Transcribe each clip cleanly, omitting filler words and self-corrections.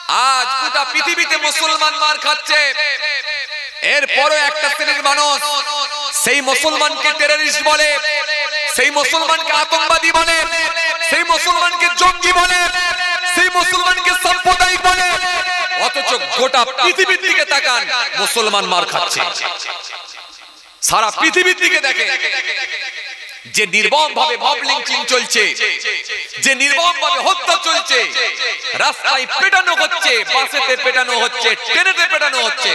আজ গোটা পৃথিবীতে মুসলমান মার খাচ্ছে, এরপরও একটা শ্রেণীর মানুষ সেই মুসলমানকে টেররিস্ট বলে, সেই মুসলমানকে আতঙ্কবাদী বলে, সেই মুসলমানকে জঙ্গি বলে, সেই মুসলমানকে সাম্প্রদায়িক বলে। অথচ গোটা পৃথিবীর দিকে তাকান, মুসলমান মার খাচ্ছে। সারা পৃথিবীর দিকে দেখেন, যে নির্মম ভাবে মব লিঞ্চিং চলছে, যে নির্মম ভাবে হত্যা চলছে, রাস্তায় পেটানো হচ্ছে, বাসেতে পেটানো হচ্ছে, ট্রেনেতে পেটানো হচ্ছে।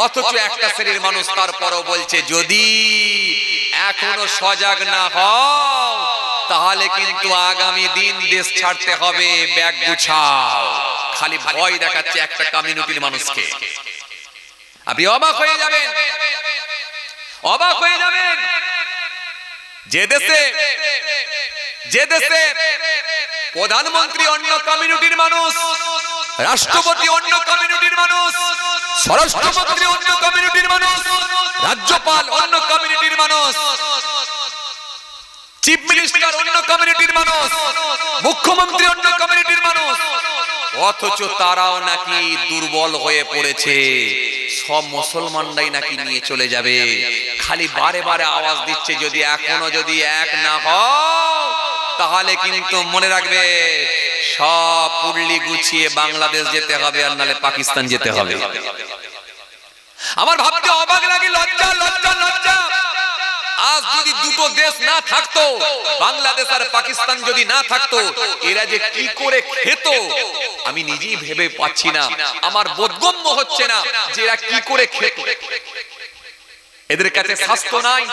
অথচ একটা শ্রেণীর মানুষ তারপরও বলছে, যদি এখনো সজাগ না হও তাহলে কিন্তু আগামী দিন দেশ ছাড়তে হবে, ব্যাগ গুছাও। খালি ভয় দেখাচ্ছে একটা কমিউনিটির মানুষকে। আপনি অবাক হয়ে যাবেন, অবাক হয়ে যাবেন। যে দেশে প্রধানমন্ত্রী অন্য কমিউনিটির মানুষ, রাষ্ট্রপতি অন্য কমিউনিটির মানুষ, স্বরাষ্ট্রমন্ত্রী অন্য কমিউনিটির মানুষ, রাজ্যপাল অন্য কমিউনিটির মানুষ, চিফ মিনিস্টার অন্য কমিউনিটির মানুষ, মুখ্যমন্ত্রী অন্য কমিউনিটির মানুষ, অথচ তারাও নাকি দুর্বল হয়ে পড়েছে। সব মুসলমানরাই নাকি নিয়ে চলে যাবে। খালি বারে বারে আওয়াজ দিচ্ছে, যদি এখনো যদি এক না হও তাহলে কিন্তু মনে রাখবে সব পুরলি গুছিয়ে বাংলাদেশ যেতে হবে, আর নালে পাকিস্তান যেতে হবে। আমার ভাবতে অবাক লাগে, লজ্জা লজ্জা লজ্জা। আজ যদি দুটো দেশ না থাকতো, বাংলাদেশ আর পাকিস্তান যদি না থাকতো, এরা যে কি করে খেত আমি নিজেই ভেবে পাচ্ছি না। আমার বোধগম্য হচ্ছে না যে এরা কি করে খেত। এদের কাছে স্বাস্থ্য নাই,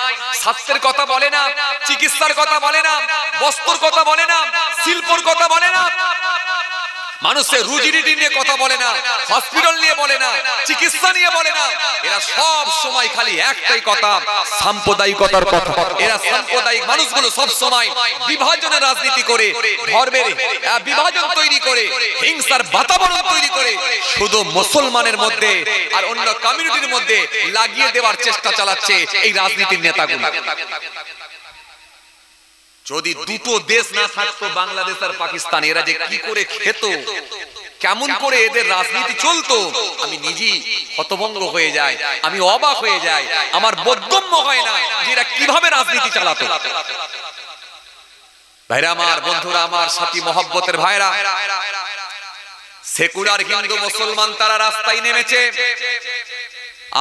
স্বাস্থ্যের কথা বলে না, চিকিৎসার কথা বলে না, বস্ত্রর কথা বলে না, শিল্পর কথা বলে না, মানুষের রুজি রুটি নিয়ে কথা বলে না, হসপিটাল নিয়ে বলে না, চিকিৎসা নিয়ে বলে না। এরা সব সময় খালি একটাই কথা, সাম্প্রদায়িকতার কথা। এরা সাম্প্রদায়িক মানুষগুলো সব সময় বিভাজনের রাজনীতি করে, ধর্মের বিভাজন তৈরি করে, হিংসার বাতাবরণ তৈরি করে শুধু মুসলমানের মধ্যে আর অন্য কমিউনিটির মধ্যে লাগিয়ে দেওয়ার চেষ্টা চালাচ্ছে এই রাজনীতির নেতাগুলো। যদি দুটো দেশ না থাকতো, বাংলাদেশ আর পাকিস্তান, এরা যে কি করে খেত, কেমন করে এদের রাজনীতি চলতো, আমি নিজেই হতভম্ব হয়ে যাই, আমি অবাক হয়ে যাই। আমার বোধগম্য হয় না যে এরা কিভাবে রাজনীতি চালাতো। ভাইরা আমার, বন্ধুরা আমার, সাথী মহব্বতের ভাইরা, সেকুলার হিন্দু মুসলমান তারা রাস্তায় নেমেছে।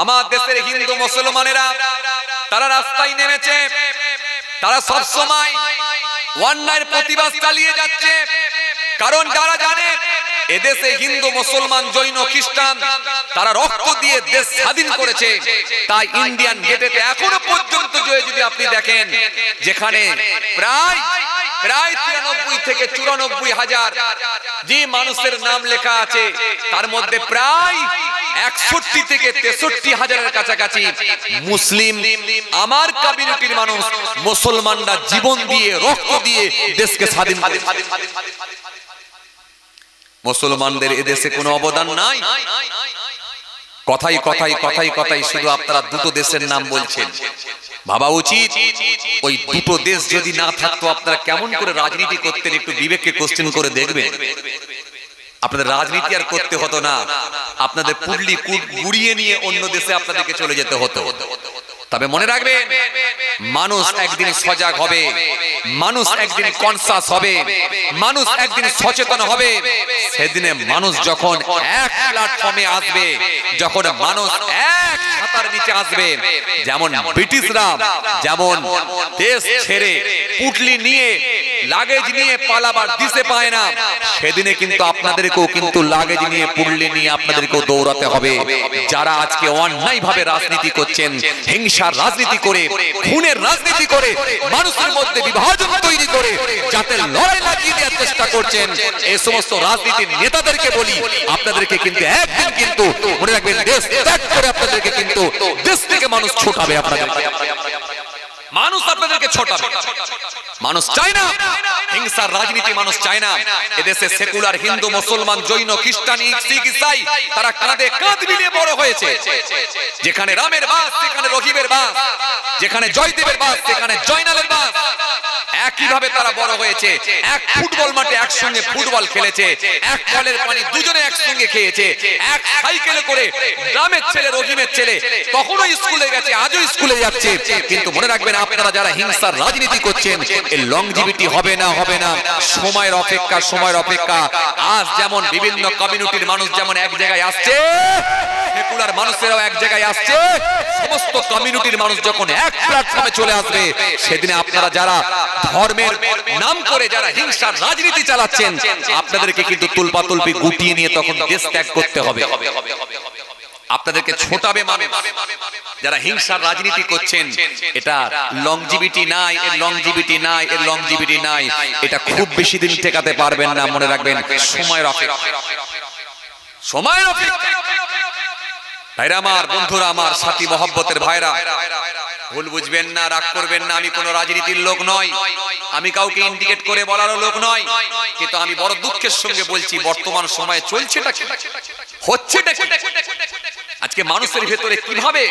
আমার দেশের হিন্দু মুসলমানেরা তারা রাস্তায় নেমেছে। তারা সব সময় অন্যায়ের প্রতিবাদ চালিয়ে যাচ্ছে, কারণ যারা জানে এদেশে হিন্দু মুসলমান জৈন খ্রিস্টান তারা রক্ত দিয়ে দেশ স্বাধীন করেছে। তাই ইন্ডিয়ান গেটেতে এখনো পর্যন্ত যদি আপনি দেখেন, যেখানে প্রায় 93 থেকে 94 হাজার যে মানুষের নাম লেখা আছে, তার মধ্যে প্রায় 61 থেকে 63 হাজারের কাছাকাছি মুসলিম, আমার কমিউনিটির মানুষ, মুসলমানরা জীবন দিয়ে রক্ত দিয়ে দেশকে স্বাধীন করেছে। মুসলমানদের এদেশে কোনো অবদান নাই। কথাই কথাই কথাই কথাই শুধু আপনারা দুটো দেশের নাম বলছেন। ভাবা উচিত, ওই দুটো দেশ যদি না থাকতো আপনারা কেমন করে রাজনীতি করতেন, একটু বিবেককে কোশ্চেন করে দেখবেন। আপনাদের রাজনীতি আর করতে হতো না, আপনাদের পুরলি গুড়িয়ে নিয়ে অন্য দেশে আপনাদেরকে চলে যেতে হতো। তবে মনে রাখবেন, মানুষ একদিন সজাগ হবে, মানুষ একদিন কনসাস হবে, মানুষ একদিন সচেতন হবে। সেদিনে মানুষ যখন এক প্ল্যাটফর্মে আসবে, যখন মানুষ এক ছাতার নিচে আসবে, যেমন ব্রিটিশরা যেমন দেশ ছেড়ে পুটলি নিয়ে লাগেজ নিয়ে পালাবার দিশে পায় না, সেদিনে কিন্তু আপনাদেরকেও কিন্তু লাগেজ নিয়ে পুটলি নিয়ে আপনাদেরকেও দৌড়াতে হবে। যারা আজকে অন্যায় ভাবে রাজনীতি করছেন, হিংসার রাজনীতি করে, খুনের রাজনীতি করে, মানুষের মধ্যে বিভাজন তৈরি করে যাতে লড়াই লাগিয়ে দেওয়ার চেষ্টা করছেন, এই সমস্ত রাজনীতির নেতাদেরকে বলি, আপনাদেরকে কিন্তু একদিন কিন্তু মনে রাখবেন, দেশ ত্যাগ করে আপনাদেরকে কিন্তু দেশ থেকে মানুষ ছোটাবে। আপনাদেরকে মানুষ আপনাদেরকে ছোটাবে। মানুষ চায় না হিংসার রাজনীতি, মানুষ চায় না। এদেশে সেকুলার হিন্দু মুসলমান জৈন খ্রিস্টান শিখ ইসাই তারা কাঁধে কাঁধ মিলিয়ে বড় হয়েছে। যেখানে রামের বাস সেখানে রহিমের বাস, যেখানে জয়দেবের বাস সেখানে জয়নালের বাস। একইভাবে তারা বড় হয়েছে, এক ফুটবল মাঠে একসঙ্গে ফুটবল খেলেছে, এক কলের পানি দুজনে একসঙ্গে খেয়েছে, এক সাইকেলে করে গ্রামের ছেলে রহিমের ছেলে তখনও স্কুলে গেছে, আজও স্কুলে যাচ্ছে। কিন্তু মনে রাখবেন আপনারা যারা হিংসার রাজনীতি করছেন, এর লংজিভিটি হবে না, হবে না। সময়ের অপেক্ষা, সময়ের অপেক্ষা। আজ যেমন বিভিন্ন কমিউনিটির মানুষ যেমন এক জায়গায় আসছে, সেকুলার মানুষেরাও এক জায়গায় আসছে, সমস্ত কমিউনিটির মানুষ যখন এক প্ল্যাটফর্মে চলে আসবে, সেদিনে আপনারা যারা ধর্মের নাম করে যারা হিংসার রাজনীতি চালাচ্ছেন, আপনাদেরকে কিন্তু তুলপাতুলপি গুটিয়ে নিয়ে তখন দেশ ত্যাগ করতে হবে। আপনাদেরকে ছোটাবে মানুষ। যারা হিংসার রাজনীতি করছেন, এটা লংজিভিটি নাই, এর লংজিভিটি নাই, এর লংজিভিটি নাই। এটা খুব বেশি দিন ঠেকাতে পারবেন না, মনে রাখবেন। সময়ের অপেক্ষা, সময়ের অপেক্ষা। ভাইরা আমার, বন্ধুরা আমার, সাথী মহব্বতের ভাইরা, ভুল বুঝবেন না, রাগ করবেন না। আমি কোন রাজনীতির লোক নই, আমি কাউকে ইন্ডিকেট করে বলারও লোক নই, কিন্তু আমি বড় দুঃখের সঙ্গে বলছি, বর্তমান সময়ে চলছেটা কি, হচ্ছেটা কি। আজকে মানুষের ভেতরে কিভাবে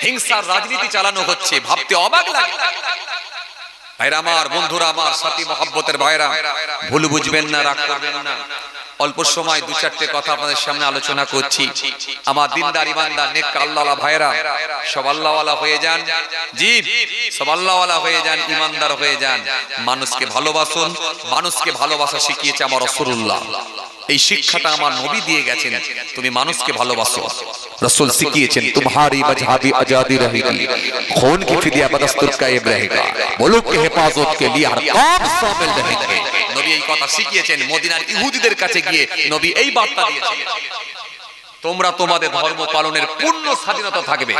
হিংসার রাজনীতি চালানো হচ্ছে, ভাবতে অবাক লাগে। ভাইরা আমার, বন্ধুরা আমার, সাথী মহব্বতের ভাইরা, ভুল বুঝবেন না, রাগ করবেন না। অল্প সময় দু চারটে কথা আপনাদের সামনে আলোচনা করছি। আমার দিনদার ইমানদার নেক আল্লাহওয়ালা ভাইরা, সব আল্লাহওয়ালা হয়ে যান। জি, সব আল্লাহওয়ালা হয়ে যান, ইমানদার হয়ে যান। মানুষকে ভালোবাসুন, মানুষকে ভালোবাসা শিখিয়েছে আমার রাসূলুল্লাহ। এই শিক্ষাটা আমার নবী দিয়ে গেছেন, তুমি মানুষকে ভালোবাসো। রাসূল শিখিয়েছেন, तुम्हारी मजहबी आजादी रहेगी, खून की फिदिया बदस्तूर कायम रहेगा, मुल्क की हिफाजत के लिए हर काम शामिल रहेंगे। নবী এই কথা শিখিয়েছেন। মদিনার ইহুদিদের কাছে গিয়ে নবী এই বার্তা দিয়েছেন, তোমরা তোমাদের ধর্ম পালনের পূর্ণ স্বাধীনতা থাকবে,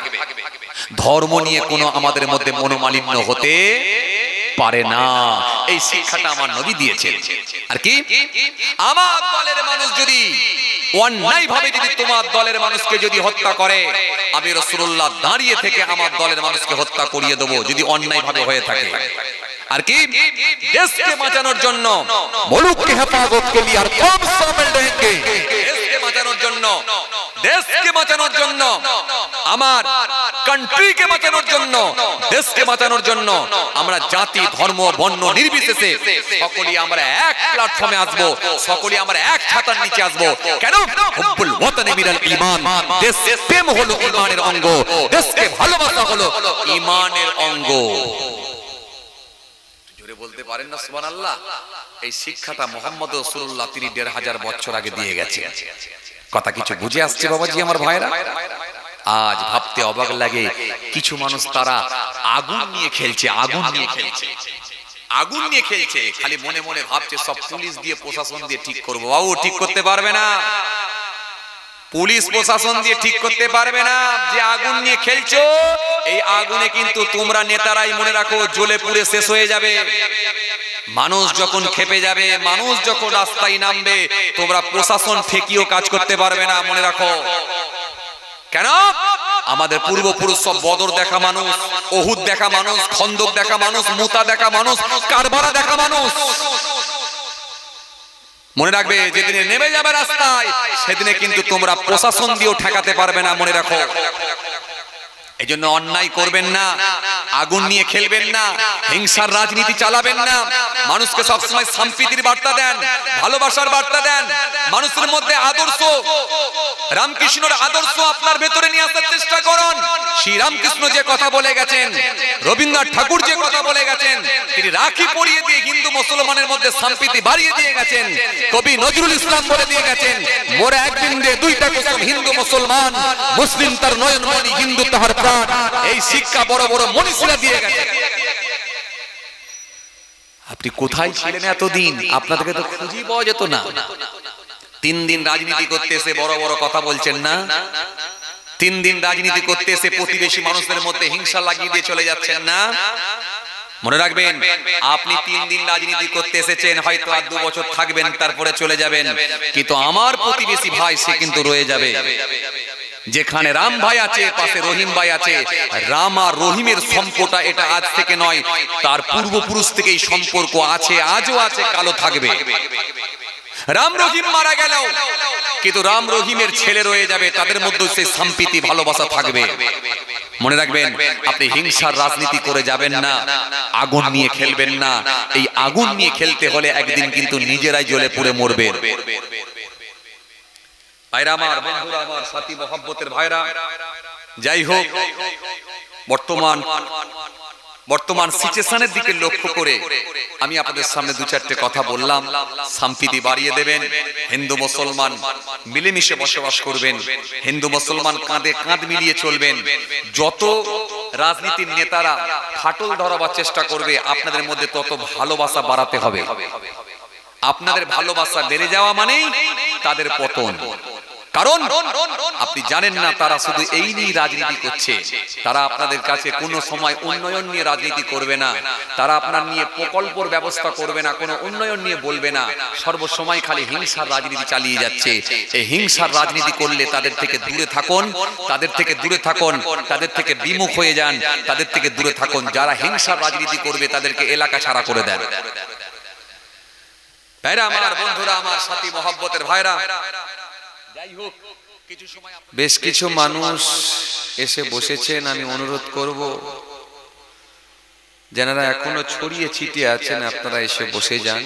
ধর্ম নিয়ে কোনো আমাদের মধ্যে মনোমালিন্য হতে পারে না। এই শিক্ষাটা আমার নবী দিয়েছেন। আর কি, আমার দলের মানুষ যদি অন্যায় ভাবে যদি তোমার দলের মানুষকে যদি হত্যা করে, আমি রাসূলুল্লাহ দাঁড়িয়ে থেকে আমার দলের মানুষকে হত্যা করিয়ে দেব, যদি অন্যায় ভাবে হয়ে থাকে। আর কি, দেশকে বাঁচানোর জন্য, মুলুক की हिफाजत के लिए हर काम शामिल रहेंगे। দেশকে বাঁচানোর জন্য, দেশকে বাঁচানোর জন্য, আমার কান্ট্রিকে বাঁচানোর জন্য, দেশকে বাঁচানোর জন্য আমরা জাতি ধর্ম বর্ণ নির্বিশেষে সকলেই আমরা এক প্ল্যাটফর্মে আসব, সকলেই আমরা এক ছাতার নিচে আসব। কেন? হুব্বুল ওয়াতানি মিনাল ঈমান। দেশ প্রেম হলো ঈমানের অঙ্গ, দেশকে ভালোবাসা হলো ঈমানের অঙ্গ। জোরে বলতে পারেন না সুবহানাল্লাহ? এই শিক্ষাটা মুহাম্মদ রাসূলুল্লাহ তিনি ১৫০০ বছর আগে দিয়ে গেছে। কথা কিছু বুঝে আসছে বাবাজি আমার ভাইরা? আজ ভাবতে অবাক লাগে, কিছু মানুষ তারা আগুন নিয়ে খেলছে, আগুন নিয়ে খেলছে, আগুন নিয়ে খেলছে, খালি মনে মনে ভাবছে সব পুলিশ দিয়ে প্রশাসন দিয়ে ঠিক করবো। বাবু, ঠিক করতে পারবে না, পুলিশ প্রশাসন দিয়ে ঠিক করতে পারবে না। যে আগুন নিয়ে খেলছো, এই আগুনে কিন্তু তোমরা নেতারাই মনে রাখো জ্বলে পুড়ে শেষ হয়ে যাবে। মানুষ যখন খেপে যাবে, মানুষ যখন রাস্তায় নামবে, তোমরা প্রশাসন ঠেকিয়েও কাজ করতে পারবে না, মনে রাখো। কেন? আমাদের পূর্বপুরুষ সব বদর দেখা মানুষ, ওহুদ দেখা মানুষ, খন্দক দেখা মানুষ, মুতা দেখা মানুষ, কারবারা দেখা মানুষ। মনে রাখবে, যেদিনে নেমে যাবে রাস্তায়, সেদিনে কিন্তু তোমরা প্রশাসন দিয়েও ঠেকাতে পারবে না, মনে রাখো। এই জন্য অন্যায় করবেন না, আগুন নিয়ে খেলবেন না, হিংসার রাজনীতি চালাবেন না। মানুষকে সবসময় সম্প্রীতির বার্তা দেন, ভালোবাসার বার্তা দেন, মানুষের মধ্যে আদর্শ, রামকৃষ্ণের আদর্শ আপনার ভেতরে নিয়ে আসার চেষ্টা করুন। শ্রী রামকৃষ্ণ যে কথা বলে গেছেন, রবীন্দ্রনাথ ঠাকুর যে কথা বলে গেছেন, তিনি রাখি পরিয়ে দিয়ে হিন্দু মুসলমানের মধ্যে সম্প্রীতি বাড়িয়ে দিয়ে গেছেন। কবি নজরুল ইসলাম বলে দিয়ে গেছেন, মোরা একদিন রে দুইটা কসম, হিন্দু মুসলমান, মুসলিম তার নয়নমণি, হিন্দু তাহার প্রাণ। এই শিক্ষা বড় বড় মনীষীরা দিয়ে গেছেন। আপনি কোথায় ছিলেন এতদিন? আপনাদেরকে তো খুঁজেই পাওয়া যেত না। 3 দিন রাজনীতি করতে এসে বড় বড় কথা বলছেন না, 3 দিন রাজনীতি করতে এসে প্রতিবেশী মানুষের মধ্যে হিংসা লাগিয়ে দিয়ে চলে যাচ্ছেন না। মনে রাখবেন, আপনি 3 দিন রাজনীতি করতে এসেছেন, হয়তো আর 2 বছর থাকবেন, তারপরে চলে যাবেন, কিন্তু আমার প্রতিবেশী ভাই সে কিন্তু রয়ে যাবে। যেখানে রাম ভাই আছে, পাশে রহিম ভাই আছে। রাম আর রহিমের সম্পর্কটা এটা আজ থেকে নয়, তার পূর্বপুরুষ থেকেই সম্পর্ক আছে, আজও আছে, কালো থাকবে। রাম রহিম মারা গেল, কিন্তু রাম রহিমের ছেলে রয়ে যাবে, তাদের মধ্যে সেই সম্প্রীতি ভালোবাসা থাকবে। মনে রাখবেন, আপনি হিংসার রাজনীতি করে যাবেন না, আগুন নিয়ে খেলবেন না। এই আগুন নিয়ে খেলতে হলে একদিন কিন্তু নিজেরাই জ্বলে পুড়ে মরবেন। ভাইরা আমার, বন্ধুরা আমার, সাথী মহব্বতের ভাইরা, যাই হোক, বর্তমান সিচুয়েশনের দিকে লক্ষ্য করে আমি আপনাদের সামনে দু চারটে কথা বললাম। সম্প্রীতি বাড়িয়ে দেবেন, হিন্দু মুসলমান মিলেমিশে বসবাস করবেন, হিন্দু মুসলমান কাঁধে কাঁধ মিলিয়ে চলবেন। যত রাজনীতির নেতারা ফাটল ধরাবার চেষ্টা করবে, আপনাদের মধ্যে তত ভালোবাসা বাড়াতে হবে। আপনাদের ভালোবাসা বেড়ে যাওয়া মানেই তাদের পতন। কারণ আপনি জানেন না তারা শুধু এই নিয়ে রাজনীতি করছে। তারা আপনাদের কাছে কোনো সময় উন্নয়ন নিয়ে রাজনীতি করবে না, তারা আপনার নিয়ে প্রকল্পের ব্যবস্থা করবে না, কোনো উন্নয়ন নিয়ে বলবে না। সর্বসময় খালি হিংসার রাজনীতি চালিয়ে যাচ্ছে। এই হিংসার রাজনীতি করলে তাদের থেকে দূরে থাকুন, তাদের থেকে দূরে থাকুন, তাদের থেকে বিমুখ হয়ে যান, তাদের থেকে দূরে থাকুন। যারা হিংসার রাজনীতি করবে তাদেরকে এলাকা ছাড়া করে দেন। ভাইরা আমার, বন্ধুরা আমার, সাথী মহব্বতের ভাইরা, যাই হোক, বেশ কিছু মানুষ এসে বসেছেন। আমি অনুরোধ করব, যারা এখনো ছড়িয়ে ছিটিয়ে আছেন, আপনারা এসে বসে যান।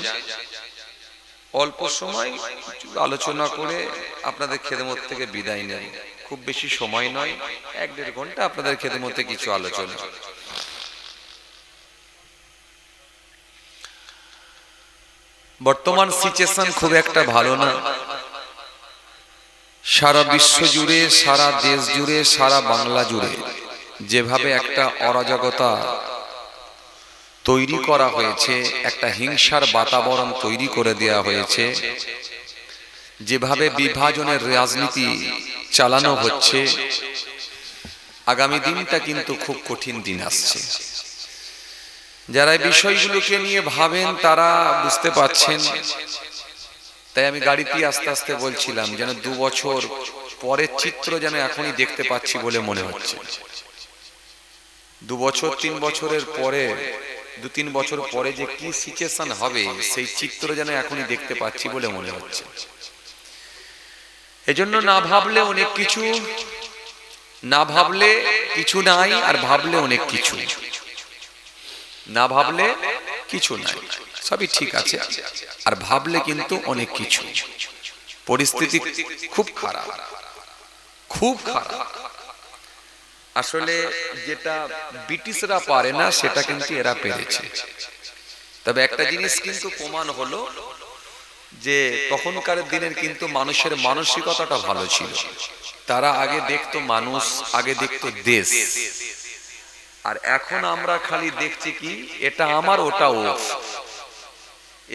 অল্প সময় আলোচনা করে আপনাদের খেদমত থেকে বিদায় নেন। খুব বেশি সময় নয়, 1-1.5 ঘন্টা আপনাদের খেদমতে কিছু আলোচনা। বর্তমান সিচুয়েশন খুব একটা ভালো না। সারা বিশ্ব জুড়ে, সারা দেশ জুড়ে, সারা বাংলা জুড়ে যেভাবে একটা অরাজকতা তৈরি করা হয়েছে, একটা হিংসার বাতাবরণ তৈরি করে দেওয়া হয়েছে, যেভাবে বিভাজনের রাজনীতি চালানো হচ্ছে, আগামী দিনটা কিন্তু খুব কঠিন দিন আসছে। যারা এই বিষয়গুলোকে নিয়ে ভাবেন তারা বুঝতে পারছেন। তাই আমি গাড়িতে আস্তে আস্তে বলছিলাম, যেন 2 বছর পরের চিত্র যেন এখনই দেখতে পাচ্ছি বলে মনে হচ্ছে। 2 বছর 3 বছরের পরে, 2-3 বছর পরে যে কি সিচুয়েশন হবে, সেই চিত্র যেন এখনই দেখতে পাচ্ছি বলে মনে হচ্ছে। এজন্য না ভাবলে অনেক কিছু, না ভাবলে কিছু নাই, আর ভাবলে অনেক কিছু। না ভাবলে কিছু নাই, সবই ঠিক আছে, আর ভাবলে কিন্তু অনেক কিছু। পরিস্থিতি খুব খারাপ, খুব খারাপ। আসলে যেটা ব্রিটিশরা পারে না, সেটা কিন্তু এরা পেরেছে। তবে একটা জিনিস কিন্তু প্রমাণ হলো যে তখনকার দিনের কিন্তু মানুষের মানসিকতাটা ভালো ছিল। তারা আগে দেখতো মানুষ, আগে দেখতো দেশ। আর এখন আমরা খালি দেখছি কি, এটা আমার, ওটা ওর,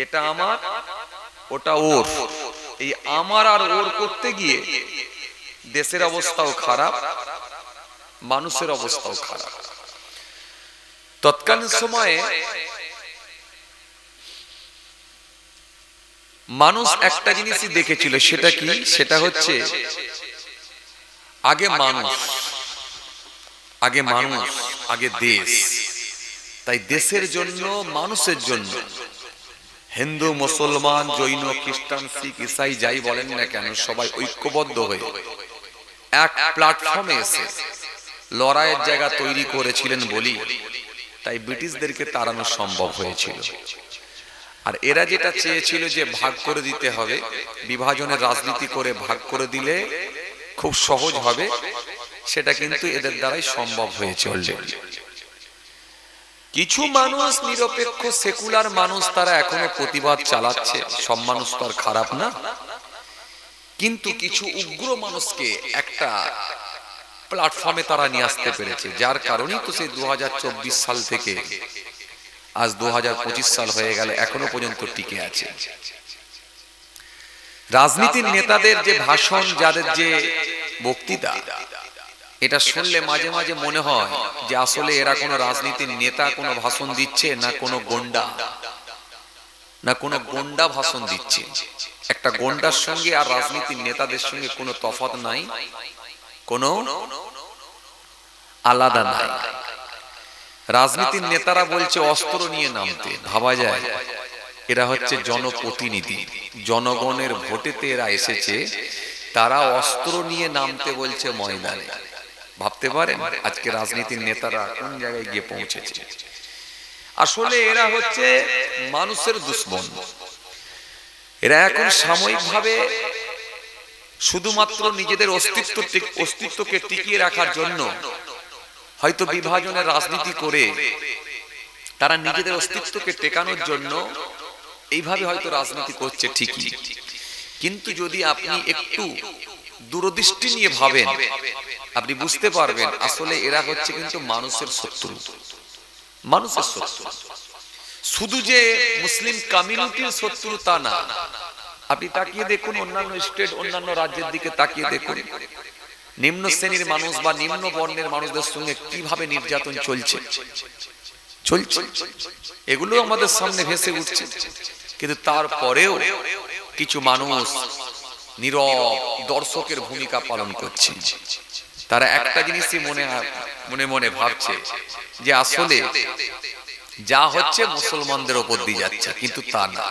এটা আমার, ওটা ওর। এই আমার আর ওর করতে গিয়ে দেশের অবস্থাও খারাপ, মানুষের অবস্থাও খারাপ। তৎকালীন সময়ে মানুষ একটা জিনিসই দেখেছিল, সেটা কি? সেটা হচ্ছে আগে মানুষ, আগে মানুষ, আগে দেশ। তাই দেশের জন্য, মানুষের জন্য হিন্দু, মুসলমান, জৈন, খ্রিস্টান, শিখ, ইসাই যাই বলেন না কেন, সবাই ঐক্যবদ্ধ হয়ে এক প্ল্যাটফর্মে এসে লড়াইয়ের জায়গা তৈরি করেছিলেন বলি তাই ব্রিটিশদেরকে তাড়ানো সম্ভব হয়েছিল। আর এরা যেটা চেয়েছিল যে ভাগ করে দিতে হবে, বিভাজনের রাজনীতি করে ভাগ করে দিলে খুব সহজ হবে, সেটা কিন্তু এদের দ্বারাই সম্ভব হয়েছে অলরেডি। কিছু মানুষ, নিরপেক্ষ সেকুলার মানুষ, তারা এখনো প্রতিবাদ চালাচ্ছে। সব মানুষ তো আর খারাপ না, কিন্তু কিছু উগ্র মানুষকে একটা প্ল্যাটফর্মে তারা নিয়ে আসতে পেরেছে, যার কারণেই তো সেই 2024 সাল থেকে আজ 2025 সাল হয়ে গেল, এখনো পর্যন্ত টিকে আছে। রাজনীতির নেতাদের যে ভাষণ, যাদের যে বক্তৃতা, এটা শুনলে মাঝে মাঝে মনে হয় যে আসলে এরা কোনো রাজনীতির নেতা কোনো ভাষণ দিচ্ছে না, কোনো গন্ডা, না কোনো গন্ডা ভাষণ দিচ্ছে। একটা গন্ডার সঙ্গে আর রাজনীতির নেতাদের সঙ্গে কোনো তফাৎ নাই, কোনো আলাদা নাই। রাজনীতির নেতারা বলছে অস্ত্র নিয়ে নামতে, ভাবা যায় এরা হচ্ছে জনপ্রতিনিধি, জনগণের ভোটেতে এরা এসেছে, তারা অস্ত্র নিয়ে নামতে বলছে ময়দানে। ভাবতে পারেন আজকে রাজনীতির নেতারা কোন জায়গায় গিয়ে পৌঁছেছে। আসলে এরা হচ্ছে মানুষের দুশ্মন। এরা এখন সাময়িকভাবে শুধুমাত্র নিজেদের অস্তিত্বকে টিকিয়ে রাখার জন্য হয়তো বিভাজনের রাজনীতি করে তারা নিজেদের অস্তিত্বকে টেকানোর জন্য এইভাবে হয়তো রাজনীতি করছে ঠিকই, কিন্তু যদি আপনি একটু দূরদৃষ্টি নিয়ে ভাবেন আপনি বুঝতে পারবেন আসলে এরা হচ্ছে কিন্তু মানুষের শত্রু। মানুষের শত্রু শুধু যে মুসলিম কমিউনিটির শত্রু তা না। আপনি তাকিয়ে দেখুন অন্যান্য স্টেট, অন্যান্য রাজ্যের দিকে তাকিয়ে দেখুন নিম্ন শ্রেণীর মানুষ বা নিম্ন বর্ণের মানুষদের সঙ্গে কিভাবে নির্যাতন চলছে। এগুলো আমাদের সামনে ভেসে উঠছে, কিন্তু তারপরেও কিছু মানুষ নীরব দর্শকের ভূমিকা পালন করছে। তারা একটা জিনিসই মনে মনে ভাবছে যে আসলে যা হচ্ছে মুসলমানদের ওপর দিয়ে যাচ্ছে, কিন্তু তা না।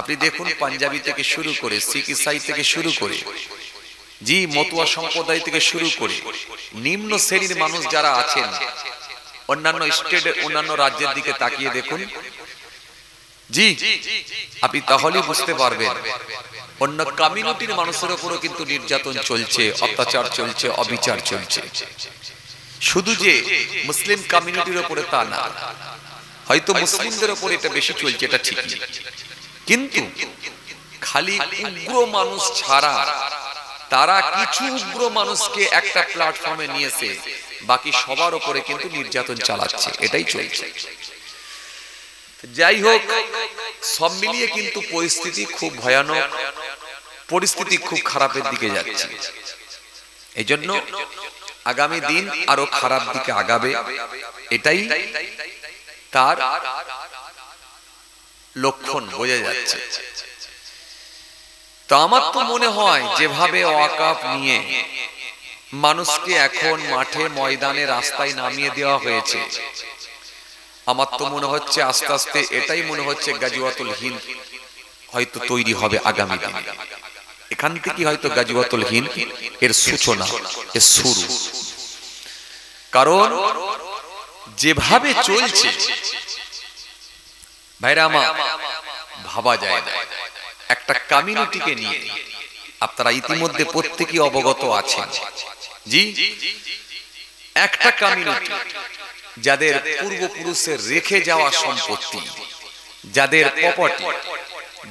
আপনি দেখুন পাঞ্জাবি থেকে শুরু করে, শিখ ইসাই থেকে শুরু করে, জি মতুয়া সম্প্রদায় থেকে শুরু করে নিম্ন শ্রেণীর মানুষ যারা আছেন অন্যান্য স্টেটের, অন্যান্য রাজ্যের দিকে তাকিয়ে দেখুন, জি আপনি তাহলেই বুঝতে পারবেন অন্য কমিউনিটির মানুষের উপরও কিন্তু নির্যাতন চলছে, অত্যাচার চলছে, অবিচার চলছে। শুধু যে মুসলিম কমিউনিটির উপরে তা না, হয়তো মুসলিমদের উপর এটা বেশি চলছে, এটা ঠিকই, কিন্তু খালি উগ্র মানুষ ছাড়া তারা কিছু উগ্র মানুষকে একটা প্ল্যাটফর্মে নিয়েছে, বাকি সবার উপরে কিন্তু নির্যাতন চালাচ্ছে, এটাই চলছে। যাই হোক, সব মিলিয়ে কিন্তু পরিস্থিতি খুব ভয়ানক, পরিস্থিতি খুব খারাপের দিকে যাচ্ছে। এই জন্য আগামী দিন আরো খারাপ দিকে আগাবে, এটাই তার লক্ষণ বোঝা যাচ্ছে। তো আমার তো মনে হয় যেভাবে ওয়াকফ নিয়ে মানুষকে এখন মাঠে ময়দানে রাস্তায় নামিয়ে দেওয়া হয়েছে, আমার তো মনে হচ্ছে আস্তে আস্তে এটাই মনে হচ্ছে গাজওয়াতুল হিন্দ হয়তো তৈরি হবে আগামী দিনে। এখান থেকে হয়তো গাজওয়াতুল হিন্দ এর সূচনা, এর শুরু। কারণ যেভাবে চলছে ভাইরা আমার, ভাবা যায় না একটা কমিউনিটিকে নিয়ে। আপনারা ইতিমধ্যে প্রত্যেকেই অবগত আছেন, জি একটা কমিউনিটি যাদের পূর্বপুরুষের রেখে যাওয়া সম্পত্তি, যাদের প্রপার্টি,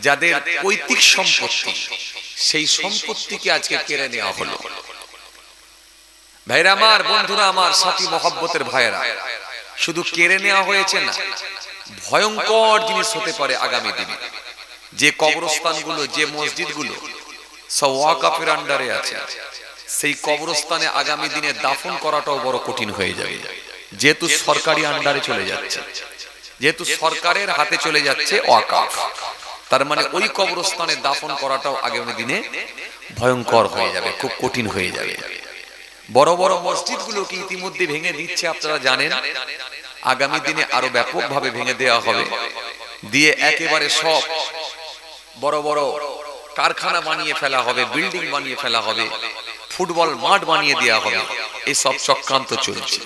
যাদের পৈতৃক সম্পত্তি, সেই সম্পত্তিকে আজকে কেড়ে নেওয়া হলো। ভাইরা আমার, বন্ধুরা আমার, সাথী মহব্বতের ভাইরা, শুধু কেড়ে নেওয়া হয়েছে না, ভয়ঙ্কর জিনিস হতে পারে আগামী দিনে। যে কবরস্থানগুলো, যে মসজিদগুলো সব ওয়াকফের আন্ডারে আছে, সেই কবরস্থানে আগামী দিনে দাফন করাটাও বড় কঠিন হয়ে যাবে, যেহেতু সরকারি আন্ডারে চলে যাচ্ছে, যেহেতু সরকারের হাতে চলে যাচ্ছে ওয়াকফ। তার মানে ওই কবরস্থানে দাফন করাটাও আগামী দিনে ভয়ঙ্কর হয়ে যাবে, খুব কঠিন হয়ে যাবে। বড় বড় মসজিদগুলোকে ইতিমধ্যে ভেঙে দিচ্ছে, আপনারা জানেন। আগামী দিনে আরো ব্যাপকভাবে ভেঙে দেওয়া হবে, দিয়ে একেবারে সব বড় বড় কারখানা বানিয়ে ফেলা হবে, বিল্ডিং বানিয়ে ফেলা হবে, ফুটবল মাঠ বানিয়ে দেওয়া হবে। এই সব চক্রান্ত চলছে।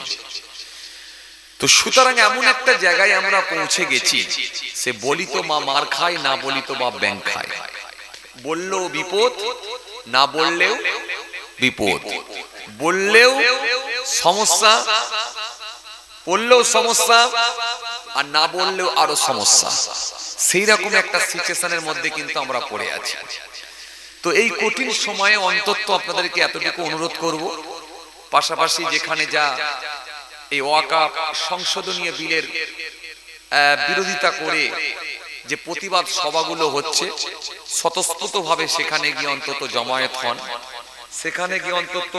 তো সুতরাং এমন একটা জায়গায় আমরা পৌঁছে গেছি, সে বলি তো মা মার খায়, না বলি তো বাপ ব্যাংক খায়। বললেও বিপদ, না বললেও বিপদ। বললেও সমস্যা, বললেও সমস্যা, আর না বললেও আরো সমস্যা। সেই রকম একটা সিচুয়েশনের মধ্যে কিন্তু আমরা পড়ে আছি। তো এই কঠিন সময়ে অন্তত আপনাদেরকে এতটুকু অনুরোধ করব, পাশাপাশি যেখানে যা এই ওয়াকফ সংশোধনীয় বিলের বিরোধিতা করে যে প্রতিবাদ সভাগুলো হচ্ছে, স্বতঃস্ফূর্তভাবে সেখানে গিয়ে অন্তত জমায়েত হন, সেখানে গিয়ে অন্তত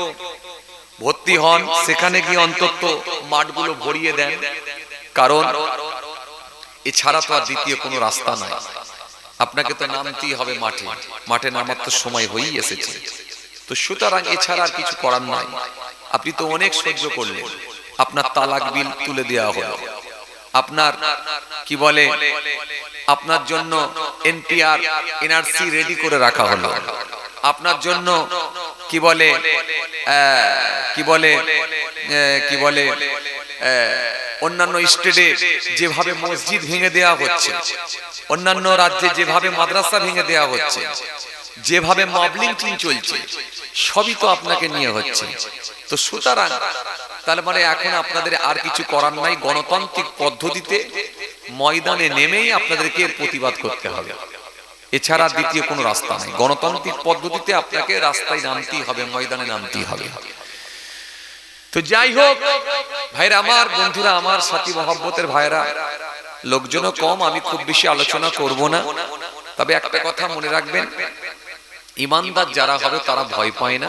ভর্তি হন, সেখানে গিয়ে অন্তত মাঠগুলো ভরিয়ে দেন। কারণ এছাড়া তো আর দ্বিতীয় কোনো রাস্তা নাই। আপনাকে তো নামতেই হবে মাঠে, মাঠে নামার তো সময় হয়েই এসেছে। তো সুতরাং এছাড়া আর কিছু করার নাই। আপনি তো অনেক সহ্য করলেন, আপনার তালাক বিল তুলে দেওয়া হলো, আপনার কি বলে, আপনার জন্য এনপিআর এনআরসি রেডি করে রাখা হলো, আপনার জন্য কি বলে কি বলে কি বলে অন্যান্য স্টেটে যেভাবে মসজিদ ভেঙে দেওয়া হচ্ছে, অন্যান্য রাজ্যে যেভাবে মাদ্রাসা ভেঙে দেওয়া হচ্ছে, যেভাবে মবলিং চলছে, সবই তো আপনাকে নিয়ে হচ্ছে। তো সুতরাং তার মানে এখন আপনাদের আর কিছু করার নাই, গণতান্ত্রিক পদ্ধতিতে ময়দানে নেমেই আপনাদেরকে প্রতিবাদ করতে হবে, এছাড়া দ্বিতীয় কোনো রাস্তা নেই। গণতান্ত্রিক পদ্ধতিতে আপনাকে রাস্তায় নামতেই হবে, ময়দানে নামতেই হবে। তো যাই হোক ভাইরা আমার, বন্ধুরা আমার, সাথী মহব্বতের ভাইরা, লোকজনও কম, আমি খুব বেশি আলোচনা করব না। তবে একটা কথা মনে রাখবেন, ইমানদার যারা হবে তারা ভয় পায় না।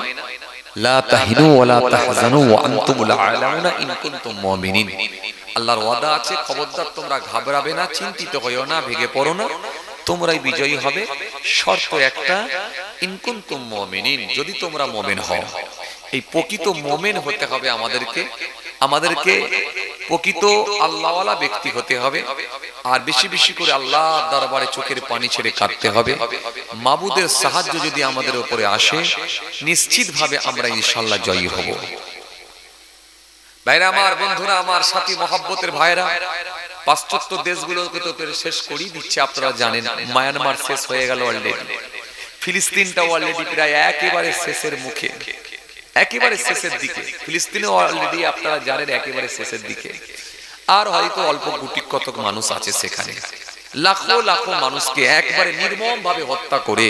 লা তাহিনু ওয়া লা তাহজানু ওয়া আনতুমুল আ'লাউনা ইন কুনতুম মুমিনিন। আল্লাহর ওয়াদা আছে, খবরদার তোমরা ঘাবড়াবে না, চিন্তিত হইও না, ভেগে পড়ো না, তোমরাই বিজয়ী হবে। শর্ত একটা, ইন কুনতুম মুমিনিন, যদি তোমরা মুমিন হও। এই প্রকৃত মুমিন হতে হবে আমাদেরকে প্রকৃত আল্লাহওয়ালা ব্যক্তি হতে হবে। আর বেশি বেশি করে আল্লাহর দরবারে চোখের পানি ছেড়ে কাঁদতে হবে। মাবুদের সাহায্য যদি আমাদের উপরে আসে, নিশ্চিতভাবে আমরা ইনশাআল্লাহ জয়ী হব। ভাইরা আমার, বন্ধুরা আমার, সাথী মহব্বতের ভাইরা, পাশ্চাত্য দেশগুলোকে তো শেষ করেই দিচ্ছে। আপনারা জানেন মায়ানমার শেষ হয়ে গেল অলরেডি, ফিলিস্তিনটা অলরেডি প্রায় একেবারে শেষের মুখে, একেবারে শেষের দিকে। ফিলিস্তিনে অলরেডি আপনারা জানেন একেবারে শেষের দিকে। আর হয়তো অল্প গুটি কতক মানুষ আছে সেখানে। লাখো লাখো মানুষকে একবারে নির্মম ভাবে হত্যা করে,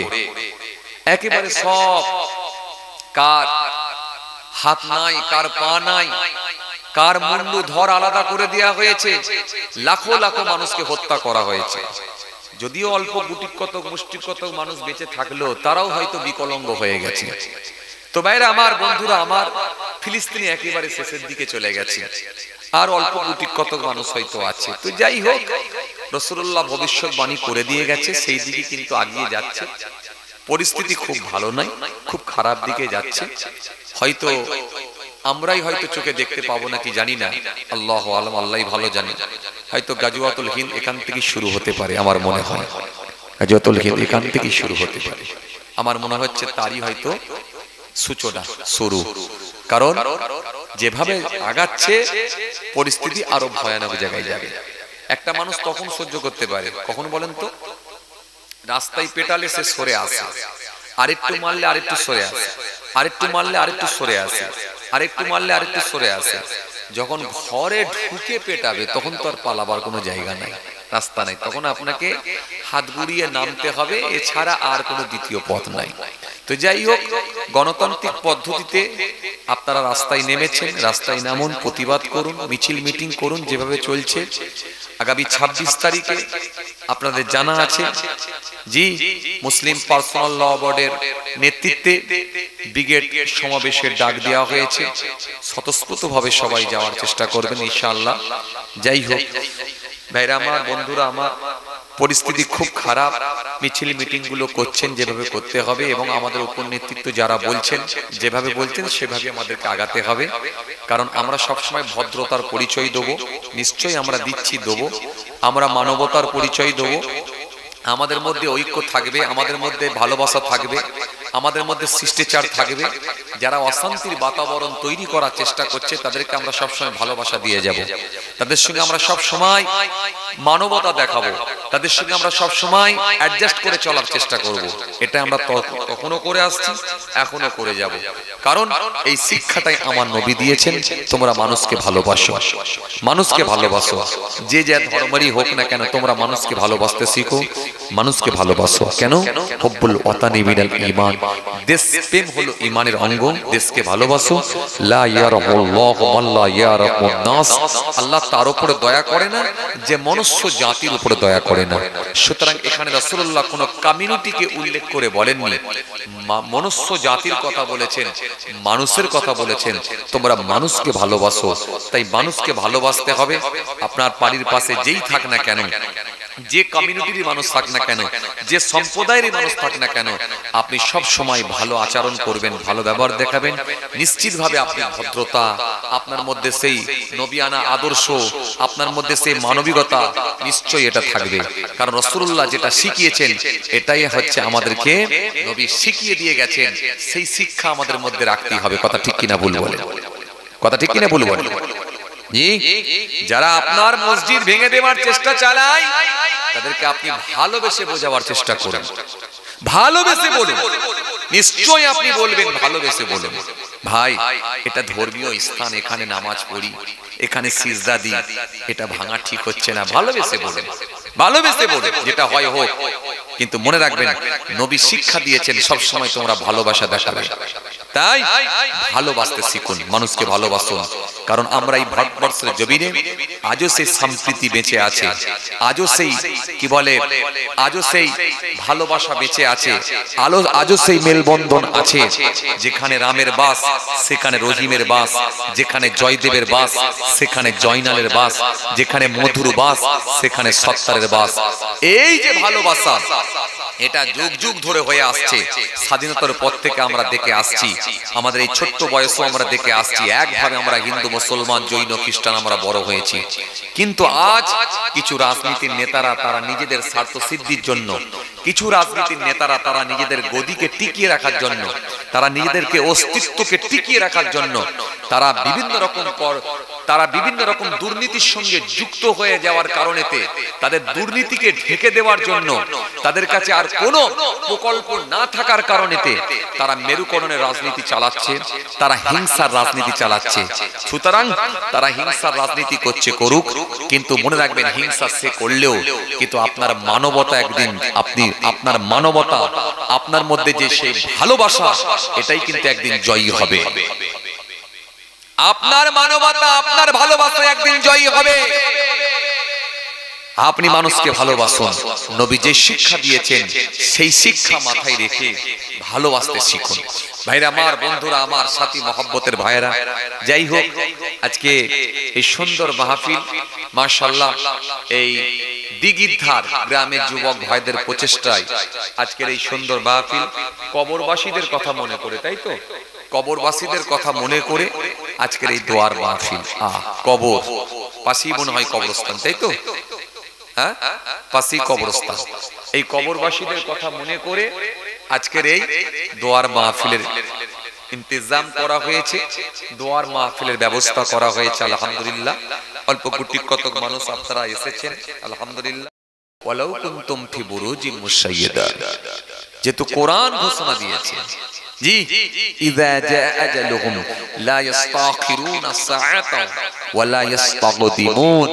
একেবারে সব, কার হাত নাই, কার পা নাই, কার মুন্ডু ধর আলাদা করে দেওয়া হয়েছে। লাখো লাখো মানুষকে হত্যা করা হয়েছে। যদিও অল্প গুটি কতক, মুষ্টি কতক মানুষ বেঁচে থাকলেও তারাও হয়তো বিকলাঙ্গ হয়ে গেছে। তো ভাইরা আমার, বন্ধুরা আমার, ফিলিস্তিনি একেবারে শেষের দিকে চলে গেছে, আর অল্প গুটি কতক মানুষ হয়তো আছে। তো যাই হোক, রাসূলুল্লাহ ভবিষ্যৎবাণী করে দিয়ে গেছে, সেই দিকে কিন্তু আগিয়ে যাচ্ছে। পরিস্থিতি খুব ভালো নয়, খুব খারাপ দিকে যাচ্ছে। হয়তো আমরাই হয়তো চোখে দেখতে পাবো নাকি জানি না, আল্লাহু আলাম, আল্লাহই ভালো জানে। হয়তো গাজওয়াতুল হিন্দ এখান থেকে শুরু হতে পারে, আমার মনে হয় গাজওয়াতুল হিন্দ এখান থেকে শুরু হতে পারে। আমার মনে হচ্ছে তারই হয়তো সূচনা, শুরু। কারণ যেভাবে আগাচ্ছে পরিস্থিতি আরো ভয়ানক জায়গায় যাবে। একটা মানুষ তখন সহ্য করতে পারে কখন বলেন তো? রাস্তায় পেটালে সে সরে আসে, আরেকটু মারলে আরেকটু সরে আসে, আরেকটু মারলে আরেকটু সরে আসে, আরেকটু মারলে আরেকটু সরে আসে। যখন ঘরে ঢুকে পেটাবে তখন তো আর পালাবার কোনো জায়গা নাই, রাস্তা নাই। তখন আপনাকে হাত গুড়িয়ে নামতে হবে, এছাড়া আর কোনো দ্বিতীয় পথ নাই। তো যাই হোক, গণতান্ত্রিক পদ্ধতিতে আপনারা রাস্তায় নেমেছেন, রাস্তায় নামুন, প্রতিবাদ করুন, মিছিল মিটিং করুন, যেভাবে চলছে। আগামী 26 তারিখে আপনাদের জানা আছে, জি, মুসলিম পার্সোনাল ল বোর্ডের নেতৃত্বে ব্রিগেড সমাবেশের ডাক দেওয়া হয়েছে। স্বতঃস্ফূর্তভাবে সবাই যাওয়ার চেষ্টা করবেন ইনশাআল্লাহ। যাই হোক ভাইরা আমার, বন্ধুরা আমার, পরিস্থিতি খুব খারাপ। মিছিল মিটিং গুলো করছেন যেভাবে করতে হবে, এবং আমাদের উপর নেতৃত্ব যারা বলছেন, যেভাবে বলছেন সেভাবে আমাদেরকে আগাতে হবে। কারণ আমরা সবসময় ভদ্রতার পরিচয় দেবো, নিশ্চয়ই আমরা দিচ্ছি, দেবো। আমরা মানবতার পরিচয় দেবো, আমাদের মধ্যে ঐক্য থাকবে, আমাদের মধ্যে ভালোবাসা থাকবে, আমাদের মধ্যে শিষ্টাচার থাকবে। যারা অশান্তির বাতাবরণ তৈরি করার চেষ্টা করছে তাদেরকে আমরা সবসময় ভালোবাসা দিয়ে যাব, তাদের সঙ্গে আমরা সব সময় মানবতা দেখাবো, তাদের সঙ্গে আমরা সব সময় অ্যাডজাস্ট করে চলার চেষ্টা করব। এটা আমরা তখনও করে আসছি, এখনো করে যাব। কারণ এই শিক্ষাটাই আমার নবী দিয়েছেন, তোমরা মানুষকে ভালোবাসো, মানুষকে ভালোবাসো, যে যে ধর্মেরই হোক না কেন, তোমরা মানুষকে ভালোবাসতে শিখো, মানুষকে ভালোবাসো। কেন? হুব্বুল ওয়াতানি মিনাল ঈমান, দেশ প্রেম হলো ঈমানের অঙ্গ। দেশকে ভালোবাসো। লা ইয়ারহামুল্লাহু মান লা ইয়ারহামুন নাস, আল্লাহ তার উপরে দয়া করে না যে মনুষ্য জাতির উপরে দয়া করে না। সুতরাং এখানে রাসূলুল্লাহ কোন কমিউনিটিকে উল্লেখ করে বলেননি, মনুষ্য জাতির কথা বলেছেন, মানুষের কথা বলেছেন। তোমরা মানুষকে ভালোবাসো। তাই মানুষকে ভালোবাসতে হবে। আপনার বাড়ির পাশে যেই থাক না কেন, যে কমিউনিটির মানুষ থাক না কেন, যে সম্প্রদায়ের মানুষ থাক না কেন, আপনি সব সময় ভালো আচরণ করবেন, ভালো ব্যবহার দেখাবেন। নিশ্চিতভাবে আপনি ভদ্রতা, আপনার মধ্যে সেই নবিয়ানা আদর্শ, আপনার মধ্যে সেই মানবিকতা নিশ্চয়ই এটা থাকবে। কারণ রাসূলুল্লাহ যেটা শিখিয়েছেন এটাই হচ্ছে আমাদেরকে নবী শিখিয়ে দিয়ে গেছেন, সেই শিক্ষা আমাদের মধ্যে রাখতেই হবে। কথা ঠিক কিনা ভুল বলেন? কথা ঠিক কিনা ভুল বলেন? জি, যারা আপনার মসজিদ ভেঙে দেওয়ার চেষ্টা চালায় তাদেরকে আপনি ভালোবেসে বোঝাবার চেষ্টা করুন, ভালোবেসে বলুন। নিশ্চয়ই আপনি বলবেন ভালোবেসে বলুন, ভাই এটা ধর্মীয় স্থান, এখানে নামাজ পড়ি, এখানে সিজদা দিই, এটা ভাঙা ঠিক হচ্ছে না। ভালোবেসে বলুন, ভালোবেসে বলুন, যেটা হয় হোক। কিন্তু মনে রাখবেন নবী শিক্ষা দিয়েছেন সব সময় তোমরা ভালোবাসা দেখাবে। তাই ভালোবাসতে শিখুন, মানুষকে ভালোবাসুন। কারণ আমরা এই ভারতবর্ষের জমিনে আজও সেই সম্প্রীতি বেঁচে আছে, আজও সেই কি বলে, আজও সেই ভালোবাসা বেঁচে আছে, আজও সেই মেলবন্ধন আছে। যেখানে রামের বাস সেখানে রহিমের বাস, যেখানে জয়দেবের বাস সেখানে জয়নালের বাস, যেখানে মধুর বাস সেখানে সত্তারের বাস। এই যে ভালোবাসা, এটা যুগ যুগ ধরে হয়ে আসছে। স্বাধীনতার পর থেকে আমরা দেখে আসছি, আমাদের এই ছোট্ট বয়সেও আমরা দেখে আসছি। একভাবে আমরা হিন্দু, মুসলমান, জৈন, খ্রিস্টান আমরা বড় হয়েছি। কিন্তু আজ কিছু রাজনীতির নেতারা তারা নিজেদের স্বার্থ সিদ্ধির জন্য, কিছু রাজনীতির নেতারা তারা নিজেদের গদিকে টিকিয়ে রাখার জন্য, তারা নিজেদেরকে অস্তিত্বকে টিকিয়ে রাখার জন্য তারা বিভিন্ন রকম দুর্নীতির সঙ্গে যুক্ত হয়ে যাওয়ার কারণেতে, তাদের দুর্নীতিকে ঢেকে দেওয়ার জন্য, তাদের কাছে আর কোনো প্রকল্প না থাকার কারণেতে তারা মেরুকরণের রাজনীতি চালাচ্ছে, তারা হিংসার রাজনীতি চালাচ্ছে। সুতরাং তারা হিংসার রাজনীতি করছে, করুক, কিন্তু মনে রাখবেন হিংসা সে করলেও কিন্তু আপনার মানবতা একদিন, আপনার মানবতা, আপনার মধ্যে যে সেই ভালোবাসা, এটাই কিন্তু একদিন জয়ী হবে। আপনার মানবতা, আপনার ভালোবাসা একদিন জয়ী হবে। আপনি মানুষকে ভালোবাসুন। নবী যে শিক্ষা দিয়েছেন সেই শিক্ষা মাথায় রেখে ভালোবাসতে শিখুন। ভাইরা আমার, বন্ধুরা আমার, সাথী মহব্বতের ভাইরা, যাই হোক আজকে এই সুন্দর মাহফিল, মাশাআল্লাহ, এই দিঘির গ্রামের যুবক ভাইদের প্রচেষ্টায় আজকের এই সুন্দর মাহফিল, কবরবাসীদের কথা মনে করে, তাই তো, কবরবাসীদের কথা মনে করে আজকের এই দোয়ার মাহফিল। কবর পাশেই মনে হয় কবরস্থান, তাই তো, হ্যাঁ, পাশেই কবরস্থান। এই কবরবাসীদের কথা মনে করে আজকের এই দোয়ার মাহফিলের ইন্তজাম করা হয়েছে, দোয়ার মাহফিলের ব্যবস্থা করা হয়েছে। আলহামদুলিল্লাহ, অল্প গুটি কতক মানুষ আপনারা এসেছেন, আলহামদুলিল্লাহ। ওয়ালাউ কুনতুম ফি বুরুজিন মুশাইয়্যাদা, যেহেতু কোরআন ঘোষণা দিয়েছে, জি, ইযা জাআ আজালুহুম লা ইস্তাখিরুনা সাআতা ওয়া লা ইস্তাকদিমুন।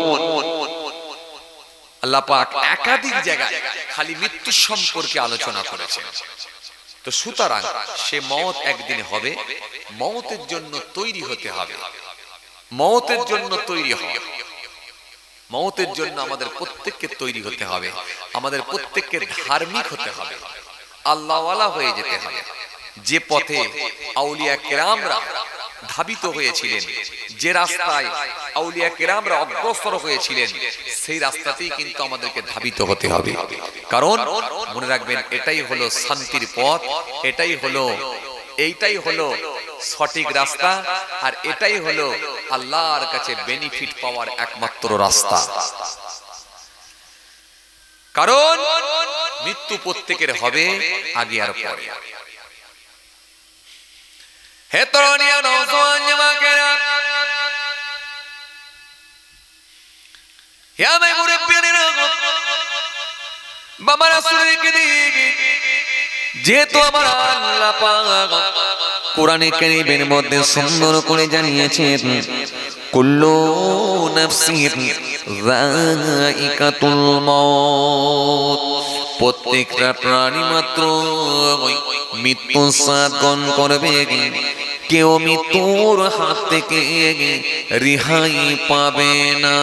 আল্লাহ পাক একাধিক জায়গায় খালি মৃত্যু সম্পর্কে আলোচনা করেছেন। তো সুতরাং সে মওত একদিন হবে, মওতের জন্য তৈরি হতে হবে, মওতের জন্য তৈরি হবে, মওতের জন্য আমাদের প্রত্যেককে তৈরি হতে হবে, আমাদের প্রত্যেককে ধার্মিক হতে হবে, আল্লাহওয়ালা হয়ে যেতে হবে। যে পথে আউলিয়া কেরামরা ধাবিত হয়েছিলেন, যে রাস্তায় আউলিয়া কেরামরা অগ্রসর হয়েছিলেন, সেই রাস্তাতেই কিন্তু আমাদেরকে ধাবিত হতে হবে। কারণ মনে রাখবেন এটাই হলো শান্তির পথ, এইটাই হলো সঠিক রাস্তা, আর এটাই হলো আল্লাহর কাছে বেনিফিট পাওয়ার একমাত্র রাস্তা। কারণ মৃত্যু প্রত্যেকের হবে, আগে আর পরে। হে তরুণিয়া, নওজোয়ান যুবকেরা, হে আমার মুরব্বিয়ানেরা, বাবা রাসূলকে দিকে, যেহেতু আমার আল্লাহ পাক কোরআনে কারীমের মধ্যে সুন্দর করে জানিয়েছেন, কুল্লু নাফসিন যায়িকাতুল মাউত, প্রত্যেকটা প্রাণী মাত্র মৃত্যু স্বাদ গ্রহণ করবে, কেউ মৃত্যুর হাত থেকে রেহাই পাবে না।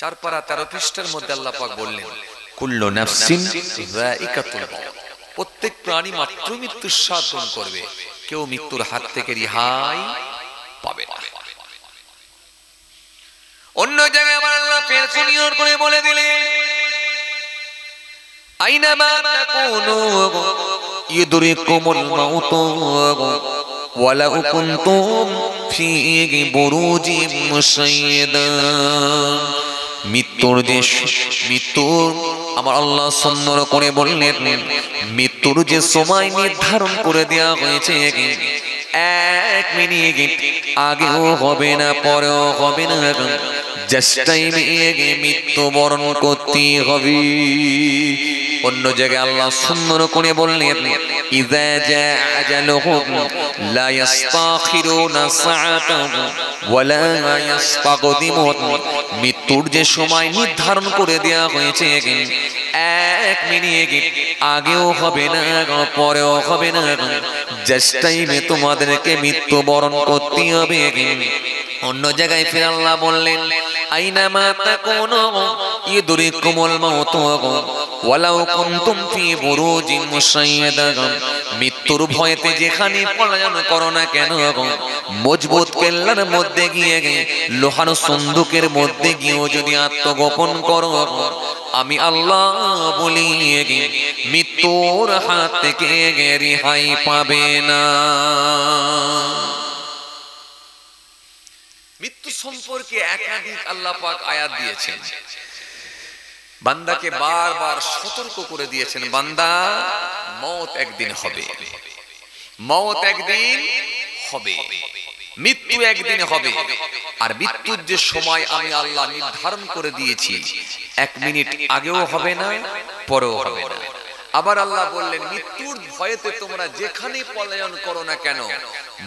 4 পারা 13 পৃষ্ঠার মধ্যে আল্লাহ পাক বললেন, কুল্লু নাফসিন যায়িকাতুল মাউত, প্রত্যেক প্রাণী মাত্র মৃত্যুর স্বাদ গ্রহণ করবে, কেউ মৃত্যুর হাত থেকে রেহাই পাবে না। অন্য জায়গায় আমার আল্লাহ ফের সুনিয়র করে বলে দিলেন আইনামা তাকুনু ইউদরিকুমুল মাউত ওয়ালাউ কুনতুম ফি বুরুজিম মুশাইয়্যাদা। মৃত্যুর আমার আল্লাহ সুন্দর করে বললেন মৃত্যুর যে সময় নির্ধারণ করে দেওয়া হয়েছে এক মিনিট আগেও হবে না পরেও হবে না, জাস্ট টাইমে মৃত্যুবরণ করতে হবে। অন্য জায়গায় আল্লাহ সুন্দর করে বললেন ইযা জা আজালুহুম লা ইস্তাখিরুনা সাআতান ওয়া লা ইস্তাকদিমুন। মৃত্যুর যে সময় নির্ধারণ করে দেওয়া হয়েছে এক মিনিট আগেও হবে না পরেও হবে না, জাস্ট টাইমে তোমাদেরকে মৃত্যুবরণ করতে হবে। অন্য জায়গায় ফির আল্লাহ বললেন আইনামা তাকুনু ইউদরিকুমুল মাউত ওয়ালাউ কুনতুম ফি বুরুজিন মুশাইয়্যাদা। মৃত্যুর ভয়েতে যেখানে পলায়ন করো না কেন, মজবুত কেল্লার মধ্যে গিয়ে লোহার সন্দুকের মধ্যে গিয়েও যদি আত্মগোপন করো, আমি আল্লাহ বলি মৃত্যুর হাত থেকে রেহাই পাবে না। মৃত্যু সম্পর্কে একাধিক আল্লাহ পাক আয়াত দিয়েছেন, বান্দাকে বারবার সতর্ক করে দিয়েছেন বান্দা মওত একদিন হবে, মওত একদিন হবে, মৃত্যু একদিন হবে। আর মৃত্যুর যে সময় আমি আল্লাহ নির্ধারণ করে দিয়েছি এক মিনিট আগেও হবে না পরেও হবে না। আবার আল্লাহ বললেন মৃত্যুর ভয়েতে তোমরা যেখানে পলায়ন করো না কেন,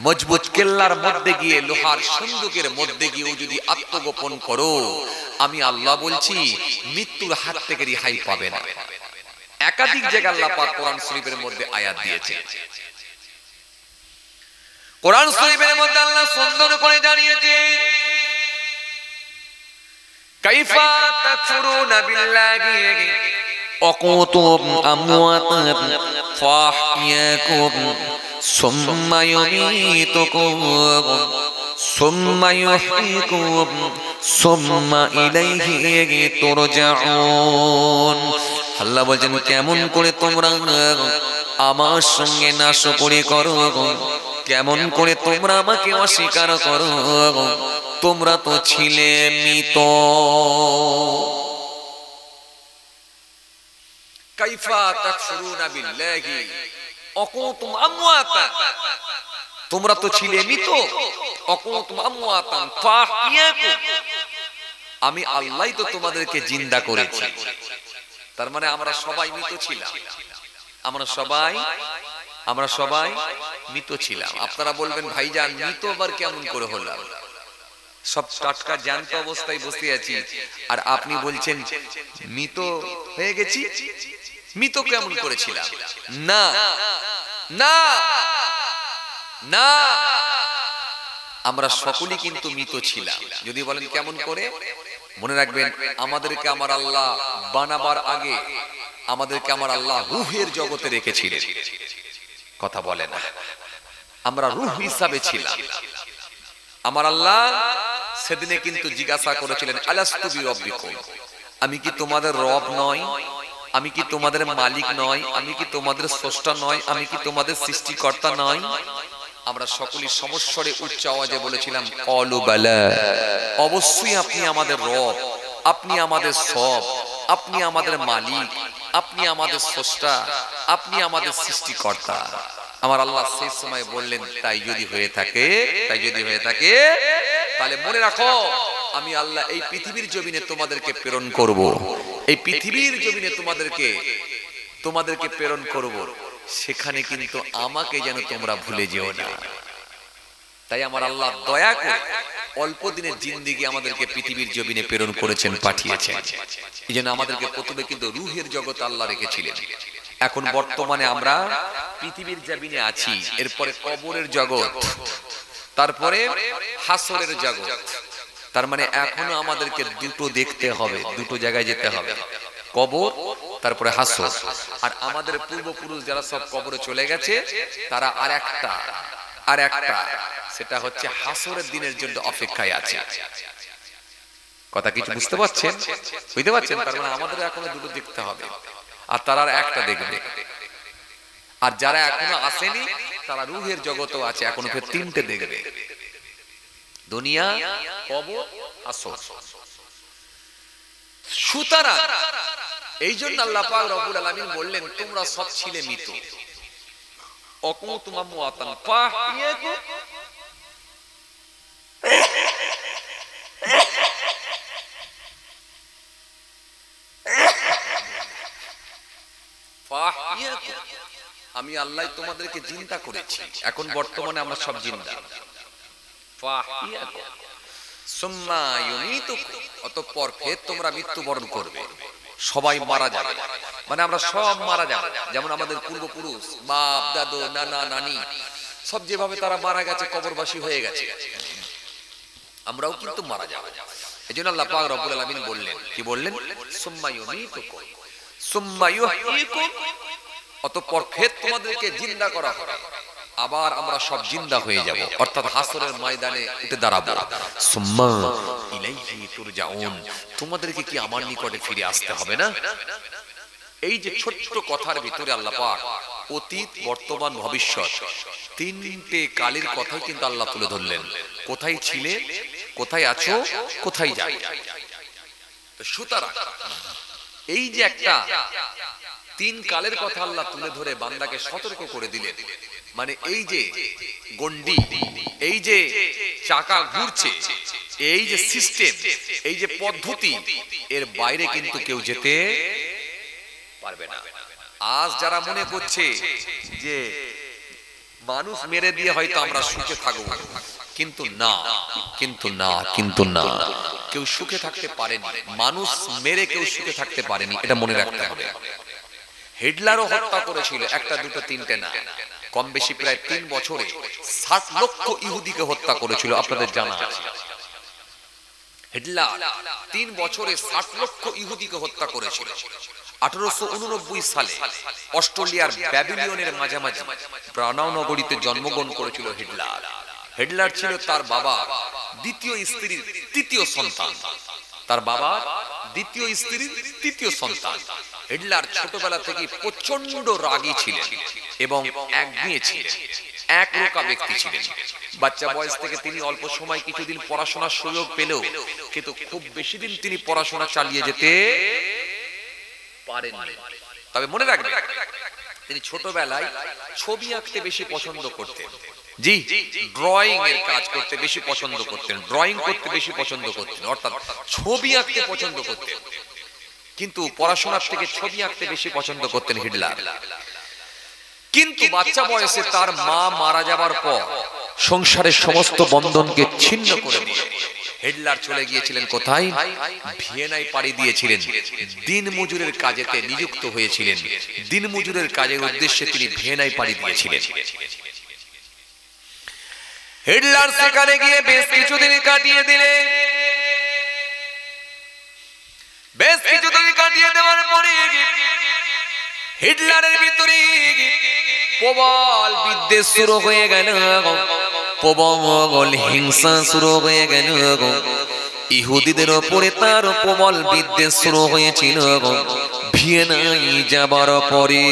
মজবুত কেল্লার মধ্যে গিয়ে লোহার সন্দুকের মধ্যে গিয়েও যদি আত্মগোপন করো, আমি আল্লাহ বলছি মৃত্যুর হাত থেকে রেহাই পাবে না। একাধিক জায়গায় আল্লাহ পাক কোরআন শরীফের মধ্যে আয়াত দিয়েছে। কোরআন শরীফের মধ্যে আল্লাহ সুন্দর করে জানিয়েছে কাইফা তাকফুরুনা বিল্লাহি وكنتم أمواتا فأحياكم ثم يميتكم ثم يحييكم ثم إليه ترجعون। আল্লাহ বলেন কেমন করে তোমরা আমার সঙ্গে নাশকরি করো, কেমন করে তোমরা আমাকে অস্বীকার করো, তোমরা তো ছিলে মৃত। কাইফা তাকফুরুনা বিল্লাহি ওয়াকুনতুম আমওয়াতা, তোমরা তো ছিলে মৃত, ওয়াকুনতুম আমওয়াতান ফাহিয়াকুম, আমি আল্লাহই তো তোমাদেরকে জিন্দা করেছি। তার মানে আমরা সবাই মৃত ছিলাম, আমরা সবাই মৃত ছিলাম। আপনারা বলবেন ভাইজান মৃত আবার কেমন করে হলাম, সব টাটকা জ্যান্ত অবস্থায় বসে আছি আর আপনি বলছেন মৃত হয়ে গেছি। মৃত কেমন করেছিলাম? না না না, আমরা সকলেই কিন্তু মৃত ছিলাম। যদি বলেন কেমন করে, মনে রাখবেন আমাদেরকে আমার আল্লাহ বানাবার আগে আমাদেরকে আমার আল্লাহ রূহের জগতে রেখেছিলেন। কথা বলে না, আমরা রূহ হিসাবে ছিলাম। আমার আল্লাহ সেদিনে কিন্তু জিজ্ঞাসা করেছিলেন আলাস্তু বিরব্বিকুম, আমি কি তোমাদের রব নয়, আমি কি তোমাদের মালিক নয়, আমি কি তোমাদের স্রষ্টা নয়, আমি কি তোমাদের সৃষ্টিকর্তা নয়? আমরা সকলেই সমস্বরে উচ্চ আওয়াজে বলেছিলাম ক্বালু বালা, অবশ্যই আপনি আমাদের রব, আপনি আমাদের সব, আপনি আমাদের মালিক, আপনি আমাদের স্রষ্টা, আপনি আমাদের সৃষ্টিকর্তা। আমার আল্লাহ সেই সময় বললেন তাই যদি হয়ে থাকে তাহলে মনে রাখো আমি আল্লাহ এই পৃথিবীর জমিনে তোমাদেরকে প্রেরণ করব, এই পৃথিবীর জমিনে তোমাদেরকে প্রেরণ করব, সেখানে কিন্তু আমাকে যেন তোমরা ভুলে যেও না। তাই আমার আল্লাহ দয়া করে অল্প দিনের জিন্দেগি আমাদেরকে পৃথিবীর জমিনে প্রেরণ করেছেন, পাঠিয়েছেন। এই জন্য আমাদেরকে প্রথমে কিন্তু রূহের জগৎ আল্লাহ রেখেছিলেন। এখন বর্তমানে আমরা পৃথিবীর জমিনে আছি, এরপরে কবরের জগৎ, তারপরে হাসরের জগৎ। তার মানে এখনো আমাদেরকে দুটো দেখতে হবে, দুটো জায়গায় যেতে হবে, কবর তারপরে হাসর। আর আমাদের পূর্বপুরুষ যারা সব কবরে চলে গেছে তারা আর একটা সেটা হচ্ছে হাসরের দিনের জন্য অপেক্ষায় আছে। কথা কিছু বুঝতে পারছেন? বুঝতে পারছেন? তার মানে আমাদের এখনো দুটো দেখতে হবে, আর তারা একটা দেখবে। আর যারা এখনো আসেনি তারা রুহের জগতও আছে, এখনো ফের তিনটে দেখবে, দুনিয়া, কবর, আসর। সুতরাং এই জন্য আল্লাহ পাক রব্বুল আলামিন বললেন তোমরা সব ছিলে মৃত, অকুতুম আমওয়াতান ফাহিয়াকুম, আমি আল্লাহ তোমাদেরকে জিন্দা করেছি, এখন বর্তমানে আমরা সব জিন্দা। সুম্মা ইউমীতুকুম, অতঃপর ফের তোমরা মৃত্যুবরণ করবে, সবাই মারা যাবে, মানে আমরা সব মারা যাব। যেমন আমাদের পূর্বপুরুষ, বাপ দাদু নানা নানি সব যেভাবে তারা মারা গেছে, কবরবাসী হয়ে গেছে, আমরাও কিন্তু মারা যাব। এজন্য আল্লাহ পাক রব্বুল আলামিন বললেন, কি বললেন? সুম্মা ইউমীতুকুম সুম্মা ইউহয়ীকুম, অতঃপর ফের তোমাদেরকে জিন্দা করা হবে, আবার আমরা সব জিন্দা হয়ে যাব, অর্থাৎ হাসরের ময়দানে উঠে দাঁড়াবো। সুম্মা ইলাইহি তুরজাউন, তোমাদেরকে কি আমার নিকটে ফিরে আসতে হবে না? এই যে ছোট্ট কথার ভিতরে আল্লাহ পাক অতীত, বর্তমান, ভবিষ্যৎ তিনটে কালের কথাই কিন্তু আল্লাহ তুলে ধরলেন। কোথায় ছিলে, কোথায় আছো, কোথায় যাই। সুতরাং এই যে একটা তিন কালের কথা আল্লাহ তুলে ধরে বান্দাকে সতর্ক করে দিলেন, মানে এই যে গন্ডি, এই যে চাকা ঘুরছে, এই যে সিস্টেম, এই যে পদ্ধতি, এর বাইরে কিন্তু কেউ যেতে পারবে না। আজ যারা মনে করছে যে মানুষ মেরে দিয়ে হয়তো আমরা সুখে থাকবো, কিন্তু না, কিন্তু না, কিন্তু না, কেউ সুখে থাকতে পারেনি, মানুষ মেরে কেউ সুখে থাকতে পারেনি, এটা মনে রাখতে হবে। হিটলারও হত্যা করেছিল, একটা দুটো তিনটে না, কম বেশি প্রায় 3 বছরে 60 লক্ষ ইহুদিকে হত্যা করেছিল, আপনাদের জানা আছে। হিটলার 3 বছরে 60 লক্ষ ইহুদিকে হত্যা করেছিল। 1889 সালে অস্ট্রেলিয়ার ব্যাবিলিয়নের মাঝামাঝি ব্রানাউ নগরীতে জন্মগ্রহণ করেছিল হিটলার। হিটলার ছিল তার বাবা দ্বিতীয় স্ত্রীর তৃতীয় সন্তান, তার বাবা দ্বিতীয় স্ত্রীর তৃতীয় সন্তান। হিটলার ছোটবেলা থেকে প্রচন্ড রাগী ছিলেন এবং একগুঁয়ে ছিলেন, একরোকা ব্যক্তি ছিলেন। বাচ্চা বয়স থেকে তিনি অল্প সময় কিছুদিন পড়াশোনার সুযোগ পেলেও কিন্তু খুব বেশি দিন তিনি পড়াশোনা চালিয়ে যেতে পারেননি। তবে মনে রাখবেন, তিনি ছোটবেলায় ছবি আঁকতে বেশি পছন্দ করতেন। জি, ড্রয়িং এর কাজ করতে বেশি পছন্দ করতেন, ড্রয়িং করতে বেশি পছন্দ করতেন, অর্থাৎ ছবি আঁকতে পছন্দ করতেন, কিন্তু পড়াশোনার থেকে ছবি আঁকতে বেশি পছন্দ করতেন হিটলার। কিন্তু বাচ্চা বয়সে তার মা মারা যাবার পর সংসারের সমস্ত বন্ধনকে ছিন্ন করে দিয়ে হিটলার চলে গিয়েছিলেন কোথায়? ভিয়েনায় পাড়ি দিয়েছিলেন। দিন মজুরের কাজেতে নিযুক্ত হয়েছিলেন, দিন মজুরের কাজের উদ্দেশ্যে তিনি ভিয়েনায় পাড়ি দিয়েছিলেন। হিটলার সেখানে গিয়ে বেশ কিছুদিন কাটিয়ে দিলেন। বেশ কিছুদিন কাটিয়ে দেওয়ার পরে হিটলারের ভিতরে প্রবল বিদ্বেষ শুরু হয়ে গেল, প্রবল হিংসা শুরু হয়ে গেল। ইহুদিদের ওপরে তার প্রবল বিদ্বেষ শুরু হয়েছিল ভিয়েনায় যাবার পরে।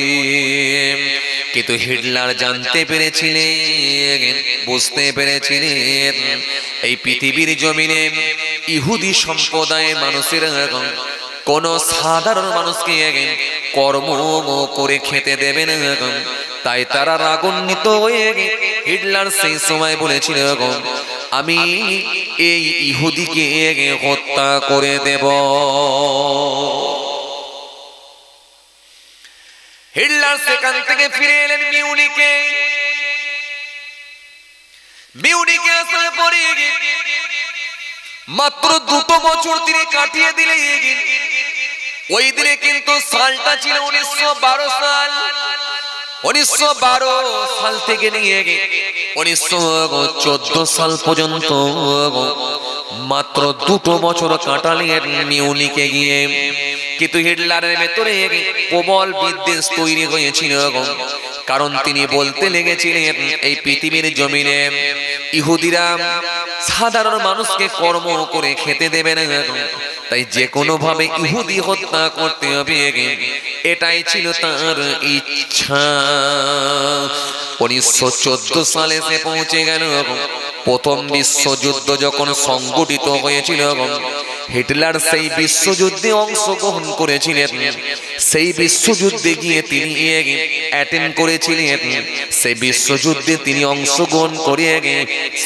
কিন্তু হিটলার জানতে পেরেছিলেন, বুঝতে পেরেছিলেন এই পৃথিবীর জমিনে ইহুদি সম্প্রদায়ের মানুষের কোন সাধারণ মানুষকে কর্ম করে খেতে দেবে না। তাই তারা রাগান্বিত হয়ে হিটলার সেই সময় বলেছিল, আমি এই ইহুদিকে হত্যা করে দেব। হিটলার সেখান থেকে ফিরে এলেন মিউনিকে। মিউনিকে আসার পরে মাত্র 2 বছর তিনি কাটিয়ে দিলেন। ওই দিনে কিন্তু সালটা ছিল 1912 সাল। 1912 সাল থেকে নিয়ে 1914 সাল পর্যন্ত মাত্র 2 বছর কাটালেন মিউনিকে গিয়ে। কিন্তু হিটলারের ভেতরে প্রবল বিদ্বেষ তৈরি হয়েছিল, কারণ তিনি বলতে লেগেছিলেন এই পৃথিবীর জমিনে ইহুদিরা সাধারণ মানুষকে কর্ম করে খেতে দেবে না, তাই যে কোনো ভাবে ইহুদি হত্যা করতে হবে, এটাই ছিল তার ইচ্ছা। 1914 সালে সে পৌঁছে গেল। প্রথম বিশ্বযুদ্ধ যখন সংগঠিত হয়েছিল, হিটলার সেই বিশ্বযুদ্ধে অংশগ্রহণ করেছিলেন। সেই বিশ্বযুদ্ধে গিয়ে তিনি অ্যাটেন্ড করেছিলেন। সেই বিশ্বযুদ্ধে তিনি অংশগ্রহণ করে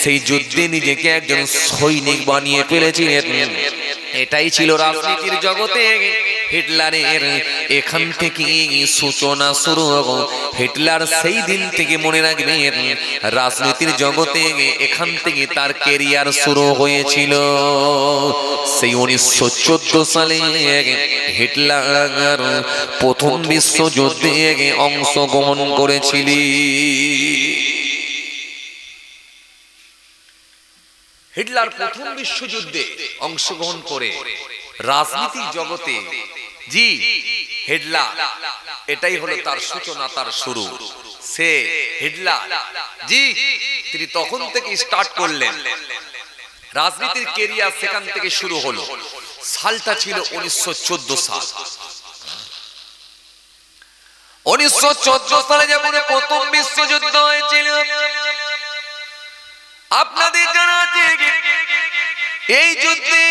সেই যুদ্ধে নিজেকে একজন সৈনিক বানিয়ে ফেলেছিলেন। এটাই ছিল রাজনীতির জগতে হিটলারের। এখান থেকে সূচনা শুরু। হিটলার সেই দিন থেকে মনে রাখবেন, রাজনীতির জগতে এখান থেকে তার ক্যারিয়ার শুরু হয়েছিল। সেই 1914 সালে হিটলার প্রথম বিশ্বযুদ্ধে অংশগ্রহণ করেছিলেন। হিটলার প্রথম বিশ্বযুদ্ধে অংশগ্রহণ করে রাজনীতির জগতে জি হিটলার, এটাই হলো তার সূচনা, তার শুরু। সে হিটলার জি তিনি তখন থেকে স্টার্ট করলেন রাজনীতির ক্যারিয়ার, সেখান থেকে শুরু হলো। সালটা ছিল 1914 সাল। 1914 সালে যখন প্রথম বিশ্বযুদ্ধ হয়েছিল, আপনাদের জানা আছে এই যুদ্ধে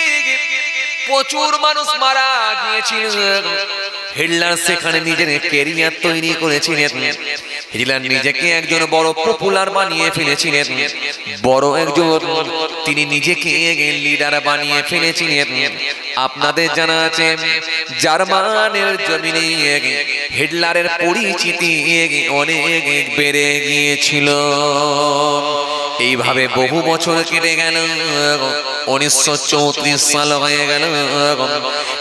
প্রচুর মানুষ মারা গিয়েছিল। হিটলার সেখানে নিজের ক্যারিয়ার তৈরি করেছিলেন। হিটলার নিজেকে একজন বড় পপুলার বানিয়ে ফেলেছিলেন, বড় একজন তিনি নিজেকে লিডার বানিয়ে ফেলেছিলেন। আপনাদের জানা আছে জার্মানের জমিনে হিটলারের পরিচিতি অনেক বেড়ে গিয়েছিল। এইভাবে বহু বছর কেটে গেল। 1934 সাল হয়ে গেল।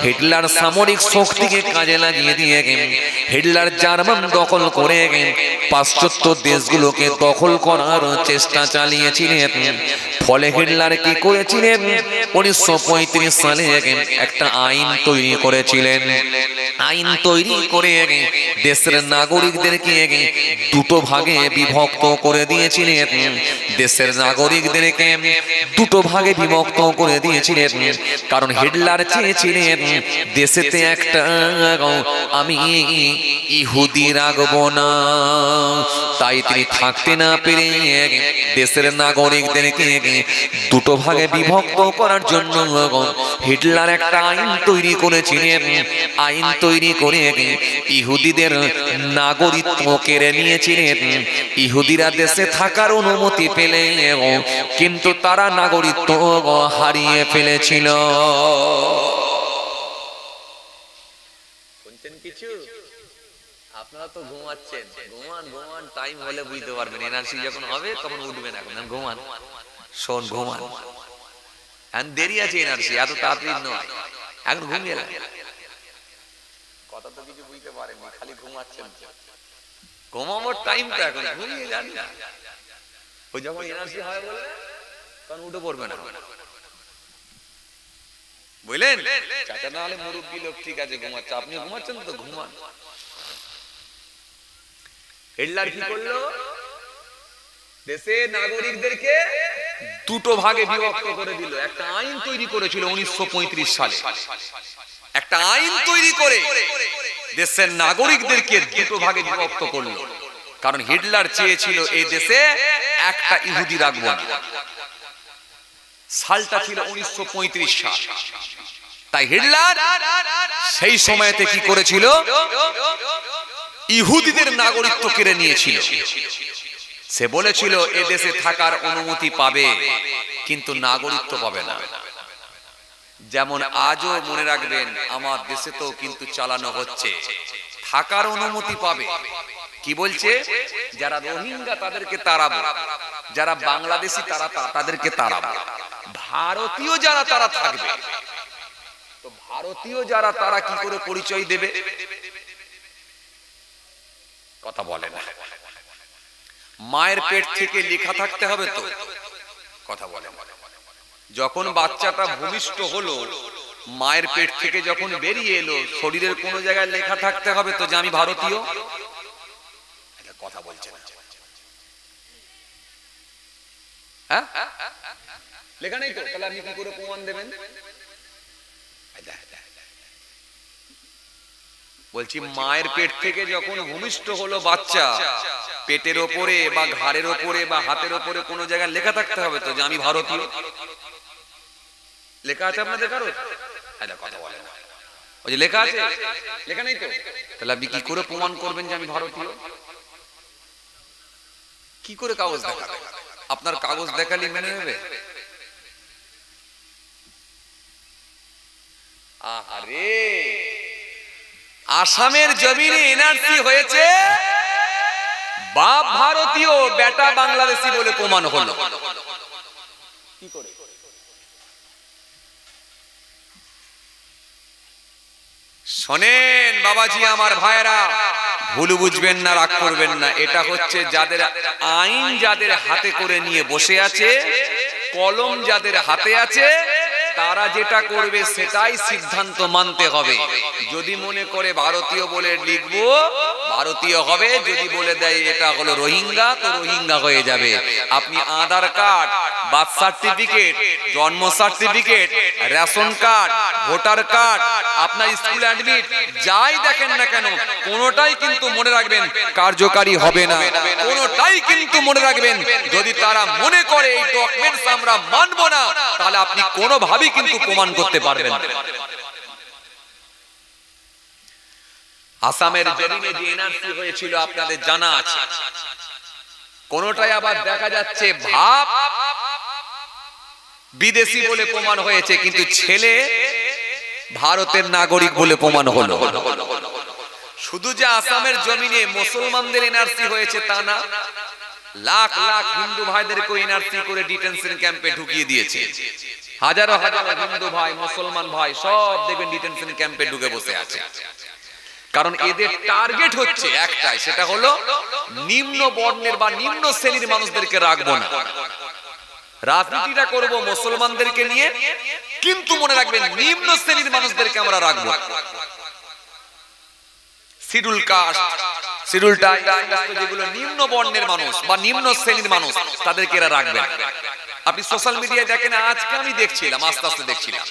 হিটলার সামরিক শক্তিকে কাজে লাগিয়ে দিয়ে হিটলার জার্মান দখল করে পাশ্চাত্য দেশগুলোকে দখল করার চেষ্টা চালিয়েছিলেন। ফলে হিটলার কি করেছিলেন, 1935 সালে একটা আইন তৈরি করেছিলেন। আইন তৈরি করে দেশের নাগরিকদেরকে দুটো ভাগে বিভক্ত করে দিয়েছিলেন। দেশের নাগরিকদেরকে দুটো ভাগে বিভক্ত করে দিয়েছিলেন, কারণ হিটলার চেয়েছিলেন দেশেতে একটা আমি ইহুদি রাখবো না। তাই তিনি থাকতে না পেরে দেশের নাগরিকদেরকে দুটো ভাগে বিভক্ত করার জন্য হিটলার একটা আইন তৈরি করেছিলেন। আইন তৈরি করে ইহুদিদের নাগরিকত্ব কেড়ে নিয়েছিলেন। ইহুদিরা দেশে থাকার অনুমতি পেলে কিন্তু তারা নাগরিকত্ব হারিয়ে ফেলেছিল। কিছু আপনারা তো ঘুমাচ্ছেন, ঘুমান ঘুমান, টাইম হলে বুঝতে পারবেন। এনার্জি যখন হবে তখন উঠবেন। এখন ঘুমান, শোন ঘুমান, এখন দেরি আছে, এনার্জি এত তাড়াতাড়ি নয়, এখন ঘুমিয়ে কথা তো কিছু বুঝতে পারেননি, খালি ঘুমাচ্ছেন। ঘুমানোর টাইম তো এখন, ঘুমিয়ে যান না। ওই যখন এনার্জি হয় বলে তখন উঠে পড়বে না, বুঝলেন? চাচা না হলে মুরব্বী লোক, ঠিক আছে ঘুমাচ্ছে, আপনি ঘুমাচ্ছেন তো ঘুমান। হিটলার কি করলো, দেশের নাগরিকদেরকে দুটো ভাগে বিভক্ত করে দিল। একটা আইন তৈরি করেছিল 1935 সালে, একটা আইন তৈরি করে দেশের নাগরিকদেরকে দুটো ভাগে বিভক্ত করলো। কারণ হিটলার চেয়েছিল এই দেশে একটা ইহুদি রাখবো না। সালটা ছিল 1935 সাল। তাই হিটলার সেই সময়তে কি করেছিল, ইহুদিদের নাগরিকত্ব কেড়ে নিয়েছিল। সে বলেছিল এ দেশে থাকার অনুমতি পাবে কিন্তু নাগরিকত্ব পাবে না। যেমন আজও মনে রাখবেন আমার দেশে তো কিন্তু চালানো হচ্ছে, থাকার অনুমতি পাবে। কি বলছে, যারা রোহিঙ্গা তাদেরকে তাড়াবো, যারা বাংলাদেশি তারা তাদেরকে তাড়াবো, ভারতীয় যারা তারা থাকবে। তো ভারতীয় যারা তারা কি করে পরিচয় দেবে, কথা বলে না। মায়ের পেট থেকে লেখা থাকতে হবে তো, কথা বলে। যখন বাচ্চাটা ভূমিষ্ঠ হলো, মায়ের পেট থেকে যখন বেরিয়ে এলো, শরীরের কোন জায়গায় লেখা থাকতে হবে তো যে আমি ভারতীয়। কথা বলছে না, লেখা নেই তো, তাহলে আপনি কি করে প্রমাণ দেবেন? বলছি মায়ের পেট থেকে যখন ভূমিষ্ঠ হলো বাচ্চা, পেটের ওপরে বা ঘাড়ের ওপরে বা হাতের ওপরে কোনো জায়গায় লেখা থাকতে হবে তো যে আমি ভারতীয়। লেখা আছে আপনাদের কারো? কথা বলে না, ওই যে লেখা আছে, লেখা নেই তো, তাহলে আপনি কি করে প্রমাণ করবেন যে আমি ভারতীয়? কি করে কাগজ দেখাবেন? আপনার কাগজ দেখালে মেনে নেবে? আরে আসামের জমিনে এনআরসি হয়েছে, বাপ ভারতীয় বেটা বাংলাদেশি বলে প্রমাণ হলো। কি করে? শোনেন বাবাজি আমার ভাইরা, ভুল বুঝবেন না, রাগ করবেন না। এটা হচ্ছে যাদের আইন যাদের হাতে করে নিয়ে বসে আছে, কলম যাদের হাতে আছে, তারা যেটা করবে সেটাই সিদ্ধান্ত মানতে হবে। যদি মনে করে ভারতীয় বলে লিখবো, ভারতীয় হবে। যদি বলে দেয় এটা হলো রোহিঙ্গা, তো রোহিঙ্গা হয়ে যাবে। আপনি আধার কার্ড, বার্থ সার্টিফিকেট, জন্ম certificate, ration card, voter card, আপনার স্কুল অ্যাডমিট যাই দেখেন না কেন, কোনোটাই কিন্তু মনে রাখবেন কার্যকারী হবে না। কোনোটাই কিন্তু মনে রাখবেন, যদি তারা মনে করে এই ডকুমেন্টস আমরা মানবো না, তাহলে আপনি কোনোভাবেই কিন্তু প্রমাণ করতে পারবেন না। আসামের জমিনে যে এনআরসি হয়েছিল আপনাদের জানা আছে, কোনটাই আবার দেখা যাচ্ছে ভাব বিদেশি বলে প্রমাণ হয়েছে, কিন্তু ছেলে ভারতের নাগরিক বলে প্রমাণ হলো। শুধু যে আসামের জমিনে মুসলমানদের এনআরসি হয়েছে তা না, লাখ লাখ হিন্দু ভাইদেরকে এনআরসি করে ডিটেনশন ক্যাম্পে ঢুকিয়ে দিয়েছে। হাজারো হাজারো হিন্দু ভাই, মুসলমান ভাই সব দেখবেন ডিটেনশন ক্যাম্পে ঢুকে বসে আছে। কারণ এদের টার্গেট হচ্ছে একটাই, সেটা হলো নিম্ন বর্ণের বা নিম্ন শ্রেণীর মানুষদেরকে রাখবো না। রাজনীতিটা করব মুসলমানদেরকে নিয়ে, কিন্তু মনে রাখবেন নিম্ন শ্রেণীর মানুষদেরকে আমরা রাখবো। শিডিউল কাস্ট, শিডিউল ট্রাইব, যেগুলো নিম্ন বর্ণের মানুষ বা নিম্ন শ্রেণীর মানুষ, তাদেরকে এরা রাখবে। আপনি সোশ্যাল মিডিয়ায় দেখেন, আজকে আমি দেখছিলাম, আস্তে আস্তে দেখছিলাম,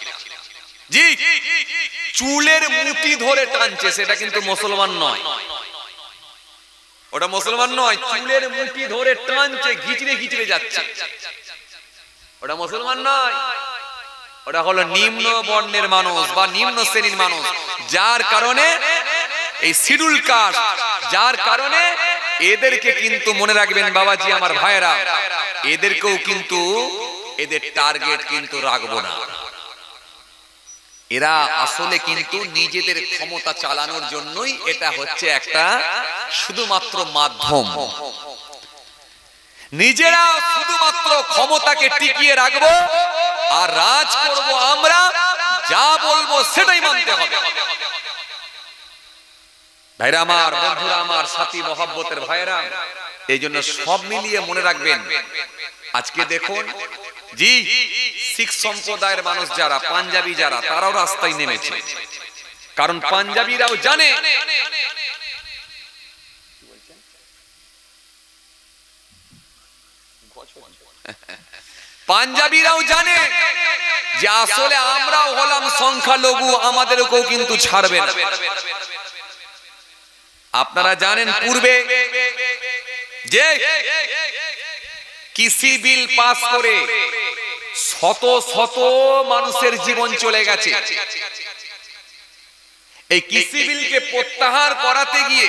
জি চুলের মুঠি ধরে টানছে, সেটা কিন্তু মুসলমান নয়, ওটা মুসলমান নয়। চুলের মুঠি ধরে টানছে, ঘিচড়ে ঘিচড়ে যাচ্ছে, ওটা মুসলমান নয়। ওটা হলো নিম্ন বর্ণের মানুষ বা নিম্ন শ্রেণীর মানুষ, যার কারণে এই শিডিউল কাস্ট, যার কারণে এদেরকে কিন্তু মনে রাখবেন বাবাজি আমার ভাইরা, এদেরকেও কিন্তু এদের টার্গেট কিন্তু রাখবো না। এরা আসলে কিন্তু নিজেদের ক্ষমতা চালানোর জন্যই এটা হচ্ছে একটা শুধুমাত্র মাধ্যম। নিজেরা শুধুমাত্র ক্ষমতাকে টিকিয়ে রাখবো আর রাজ করব আমরা, যা বলবো সেটাই মানতে হবে। ভাইরা আমার, বন্ধুরা আমার, সাথী মহব্বতের ভাইরা, এই জন্য সব মিলিয়ে মনে রাখবেন। আজকে দেখুন জি, শিখ সম্প্রদায়ের মানুষ যারা, পাঞ্জাবি যারা, তারাও রাস্তায় নেমেছে। কারণ পাঞ্জাবিরাও জানে পাঞ্জাবিরাও জানে যে আসলে আমরাও হলাম সংখ্যালঘু, আমাদেরকেও কিন্তু ছাড়বে না। আপনারা জানেন পূর্বে যে কৃষি বিল পাস করে শত শত মানুষের জীবন চলে গেছে। এই কৃষি বিলকে প্রত্যাহার করাতে গিয়ে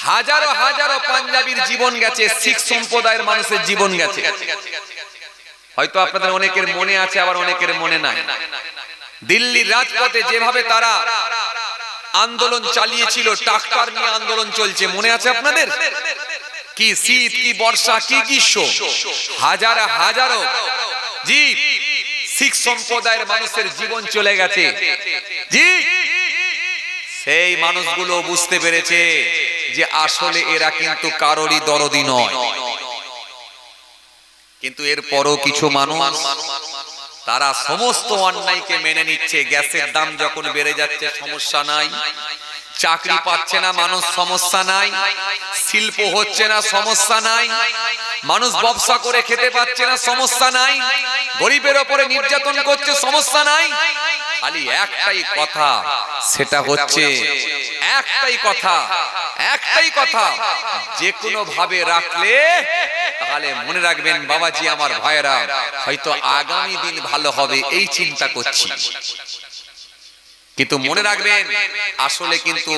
হাজারো হাজারো পাঞ্জাবির জীবন গেছে, শিখ সম্প্রদায়ের মানুষের জীবন গেছে। হয়তো আপনাদের অনেকের মনে আছে, আবার অনেকের মনে নাই। দিল্লির রাজপথে যেভাবে তারা আন্দোলন চালিয়েছিল, ট্রাক্টর নিয়ে আন্দোলন চলছে, মনে আছে আপনাদের? কি শীত, কি বর্ষা, কি গ্রীষ্ম, হাজারো হাজারো জি শিখ সম্প্রদায়ের মানুষের জীবন চলে গেছে। জি, সেই মানুষগুলো বুঝতে পেরেছে যে আসলে এরা কিন্তু কারোরই দরদি নয়। কিন্তু এরপরও কিছু মানুষ তারা সমস্ত অন্যায়কে মেনে নিচ্ছে। গ্যাসের দাম যখন বেড়ে যাচ্ছে সমস্যা নাই, চাকরি পাচ্ছে না মানুষ, সমস্যা নাই। শিল্প হচ্ছে না, সমস্যা নাই। মানুষ ব্যবসা করে খেতে পাচ্ছে না, সমস্যা নাই। গরিবের উপরে নির্যাতন করছে, সমস্যা নাই। খালি একটাই কথা, সেটা হচ্ছে একটাই কথা, যে কোনো ভাবে রাখলে, তাহলে মনে রাখবেন বাবাজি আমার ভাইরা, হয়তো আগামী দিন ভালো হবে এই চিন্তা করছি। কিন্তু মনে রাখবেন আসলে কিন্তু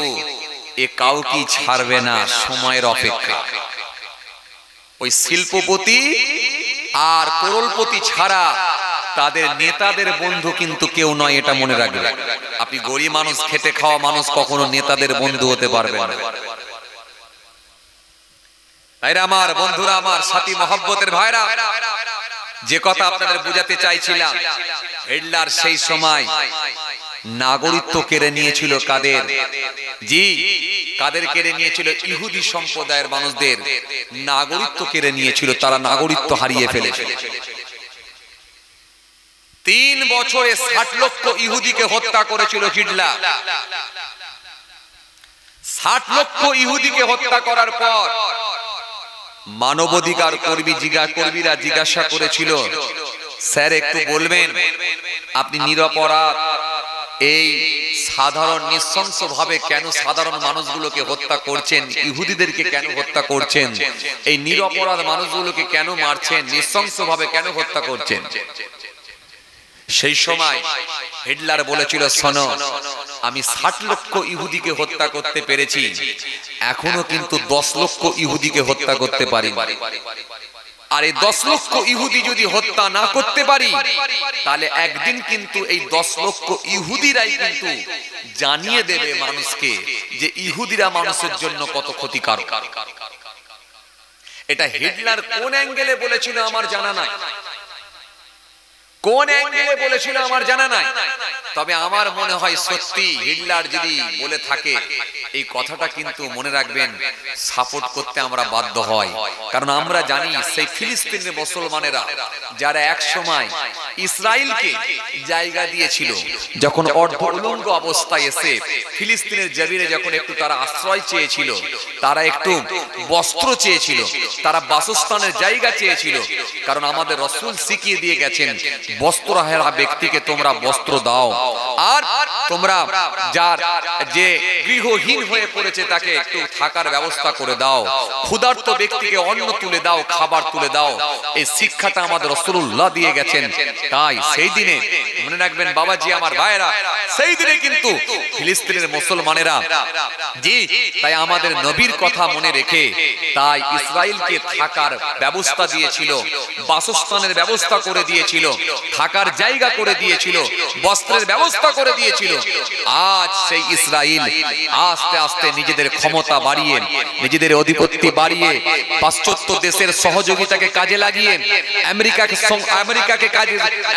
এ কাউকে ছাড়বে না, সময়ের অপেক্ষা। ওই শিল্পপতি আর করোড়পতি ছাড়া তাদের নেতাদের বন্ধু কিন্তু কেউ নয়, এটা মনে রাখবেন। আপনি গরিব মানুষ, খেটে খাওয়া মানুষ কখনো নেতাদের বন্ধু হতে পারবেন না। ভাইরা আমার, বন্ধুরা আমার, সাথী মহব্বতের ভাইরা, যে কথা আপনাদের বোঝাতে চাইছিলাম, হিটলার সেই সময় নাগরিকত্ব কেড়ে নিয়েছিল কাদের? জি, কাদের কেড়ে নিয়েছিল? ইহুদি সম্প্রদায়ের মানুষদের নাগরিকত্ব কেড়ে নিয়েছিল, তারা নাগরিকত্ব হারিয়ে ফেলেছিল। 3 বছরে 60 লক্ষ ইহুদিকে হত্যা করেছিল হিটলার। 60 লক্ষ ইহুদিকে হত্যা করার পর মানবাধিকার কর্মীরা জিজ্ঞাসা করেছিল, স্যার একটু বলবেন আপনি নিরপরাধ এই সাধারণ নৃশংস ভাবে কেন সাধারণ মানুষগুলোকে হত্যা করছেন, ইহুদিদেরকে কেন হত্যা করছেন, এই নিরপরাধ মানুষগুলোকে কেন মারছেন, নৃশংস ভাবে কেন হত্যা করছেন? সেই সময় হিটলার বলেছিল, শোনো, আমি 60 লক্ষ ইহুদিকে হত্যা করতে পেরেছি, এখনো কিন্তু 10 লক্ষ ইহুদিকে হত্যা করতে পারি। আর এই 10 লক্ষ ইহুদি যদি হত্যা না করতে পারি, তাহলে একদিন কিন্তু এই 10 লক্ষ ইহুদিরাই কিন্তু জানিয়ে দেবে মানুষকে যে ইহুদিরা মানুষের জন্য কত ক্ষতিকারক। এটা হিটলার কোন অ্যাঙ্গেলে বলেছিল আমার জানা নাই, কোন অ্যাঙ্গেলে বলেছিল আমার জানা নাই। তবে আমার মনে হয় সত্যি হিটলার যদি বলে থাকে, এই কথাটা কিন্তু মনে রাখবেন সাপোর্ট করতে আমরা বাধ্য হই। কারণ আমরা জানি সেই ফিলিস্তিনের মুসলমানেরা যারা এক সময় ইসরায়েলকে জায়গা দিয়েছিল, যখন অর্ধ উলঙ্গ অবস্থায় এসে ফিলিস্তিনের জমিনে যখন একটু তারা আশ্রয় চেয়েছিল, তারা একটু বস্ত্র চেয়েছিল, তারা বাসস্থানের জায়গা চেয়েছিল। কারণ আমাদের রাসূল শিখিয়ে দিয়ে গেছেন, বস্ত্রহারা ব্যক্তিকে তোমরা বস্ত্র দাও, আর তোমরা যার যে গৃহহীন হয়ে পড়েছে তাকে একটু থাকার ব্যবস্থা করে দাও, ক্ষুধার্ত ব্যক্তিকে অন্ন তুলে দাও, খাবার তুলে দাও। এই শিক্ষাটা আমাদের রাসূলুল্লাহ দিয়ে গেছেন। তাই সেই দিনে মনে রাখবেন বাবাজি আমার ভাইরা, সেই দিনে কিন্তু ফিলিস্তিনের মুসলমানেরা, জি, তাই আমাদের নবীর কথা মনে রেখে তাই ইসরায়েলকে থাকার ব্যবস্থা দিয়েছিল, বাসস্থানের ব্যবস্থা করে দিয়েছিল, থাকার জায়গা করে দিয়েছিল, বস্ত্রের ব্যবস্থা করে দিয়েছিল। আজ সেই ইসরায়েল আস্তে আস্তে নিজেদের ক্ষমতা বাড়িয়ে, নিজেদের আধিপত্য বাড়িয়ে, পাশ্চাত্য দেশের সহযোগিতাকে কাজে লাগিয়ে,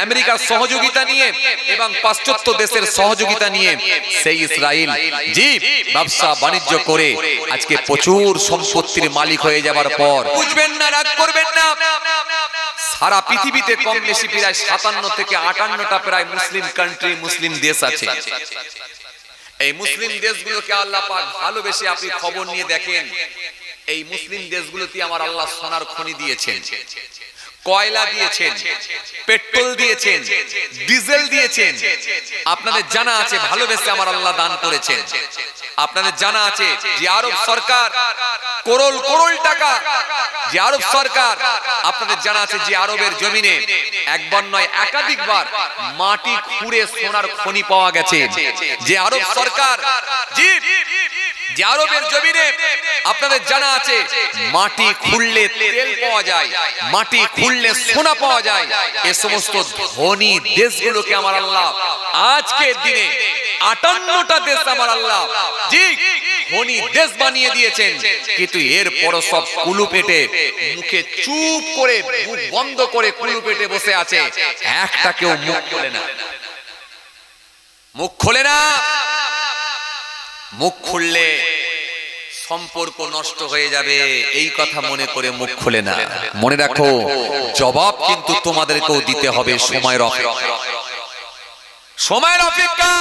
আমেরিকার সহযোগিতা নিয়ে এবং পাশ্চাত্য দেশের সহযোগিতা নিয়ে সেই ইসরায়েল জি ব্যবসা বাণিজ্য করে আজকে প্রচুর সম্পত্তির মালিক হয়ে যাবার পর, বুঝবেন না, রাগ করবেন না, সারা পৃথিবীতে কম বেশি প্রায় 57 থেকে 58টা প্রায় মুসলিম কান্ট্রি, মুসলিম দেশ আছে। এই মুসলিম দেশগুলোকে আল্লাহ পাক ভালোবেসে, আপনি খবর নিয়ে দেখেন, এই মুসলিম দেশগুলোতে আমার আল্লাহ সোনার খনি দিয়েছেন, কয়লা দিয়েছেন, পেট্রোল দিয়েছেন, ডিজেল দিয়েছেন। আপনাদের জানা আছে ভালোবেসে আমার আল্লাহ দান করেছেন। আপনাদের জানা আছে যে আরব সরকার করোড় করোড় টাকা, যে আরব সরকার, আপনাদের জানা আছে যে আরবের জমিনে একবার নয় একাধিকবার মাটি খুঁড়ে সোনার খনি পাওয়া গেছে। যে আরব সরকার, জি, যে আরবের জমিনে আপনাদের জানা আছে মাটি খুঁড়লে তেল পাওয়া যায়, মাটি খুঁড়লে সোনা পাওয়া যায়। এই সমস্ত ধনী দেশগুলোকে আমার আল্লাহ আজকের দিনে 58টা দেশ আমার আল্লাহ জি ধনী দেশ বানিয়ে দিয়েছেন। কিন্তু এরপর সব কুলু পেটে, মুখে চুপ করে, মুখ বন্ধ করে কুলু পেটে বসে আছে, একটা কেউ মুখ খোলে না, মুখ খোলে না। মুখ খুললে সম্পর্ক নষ্ট হয়ে যাবে, এই কথা মনে করে মুখ খুলে না। মনে রাখো, জবাব কিন্তু তোমাদেরকেও দিতে হবে, সময়ের অপেক্ষা।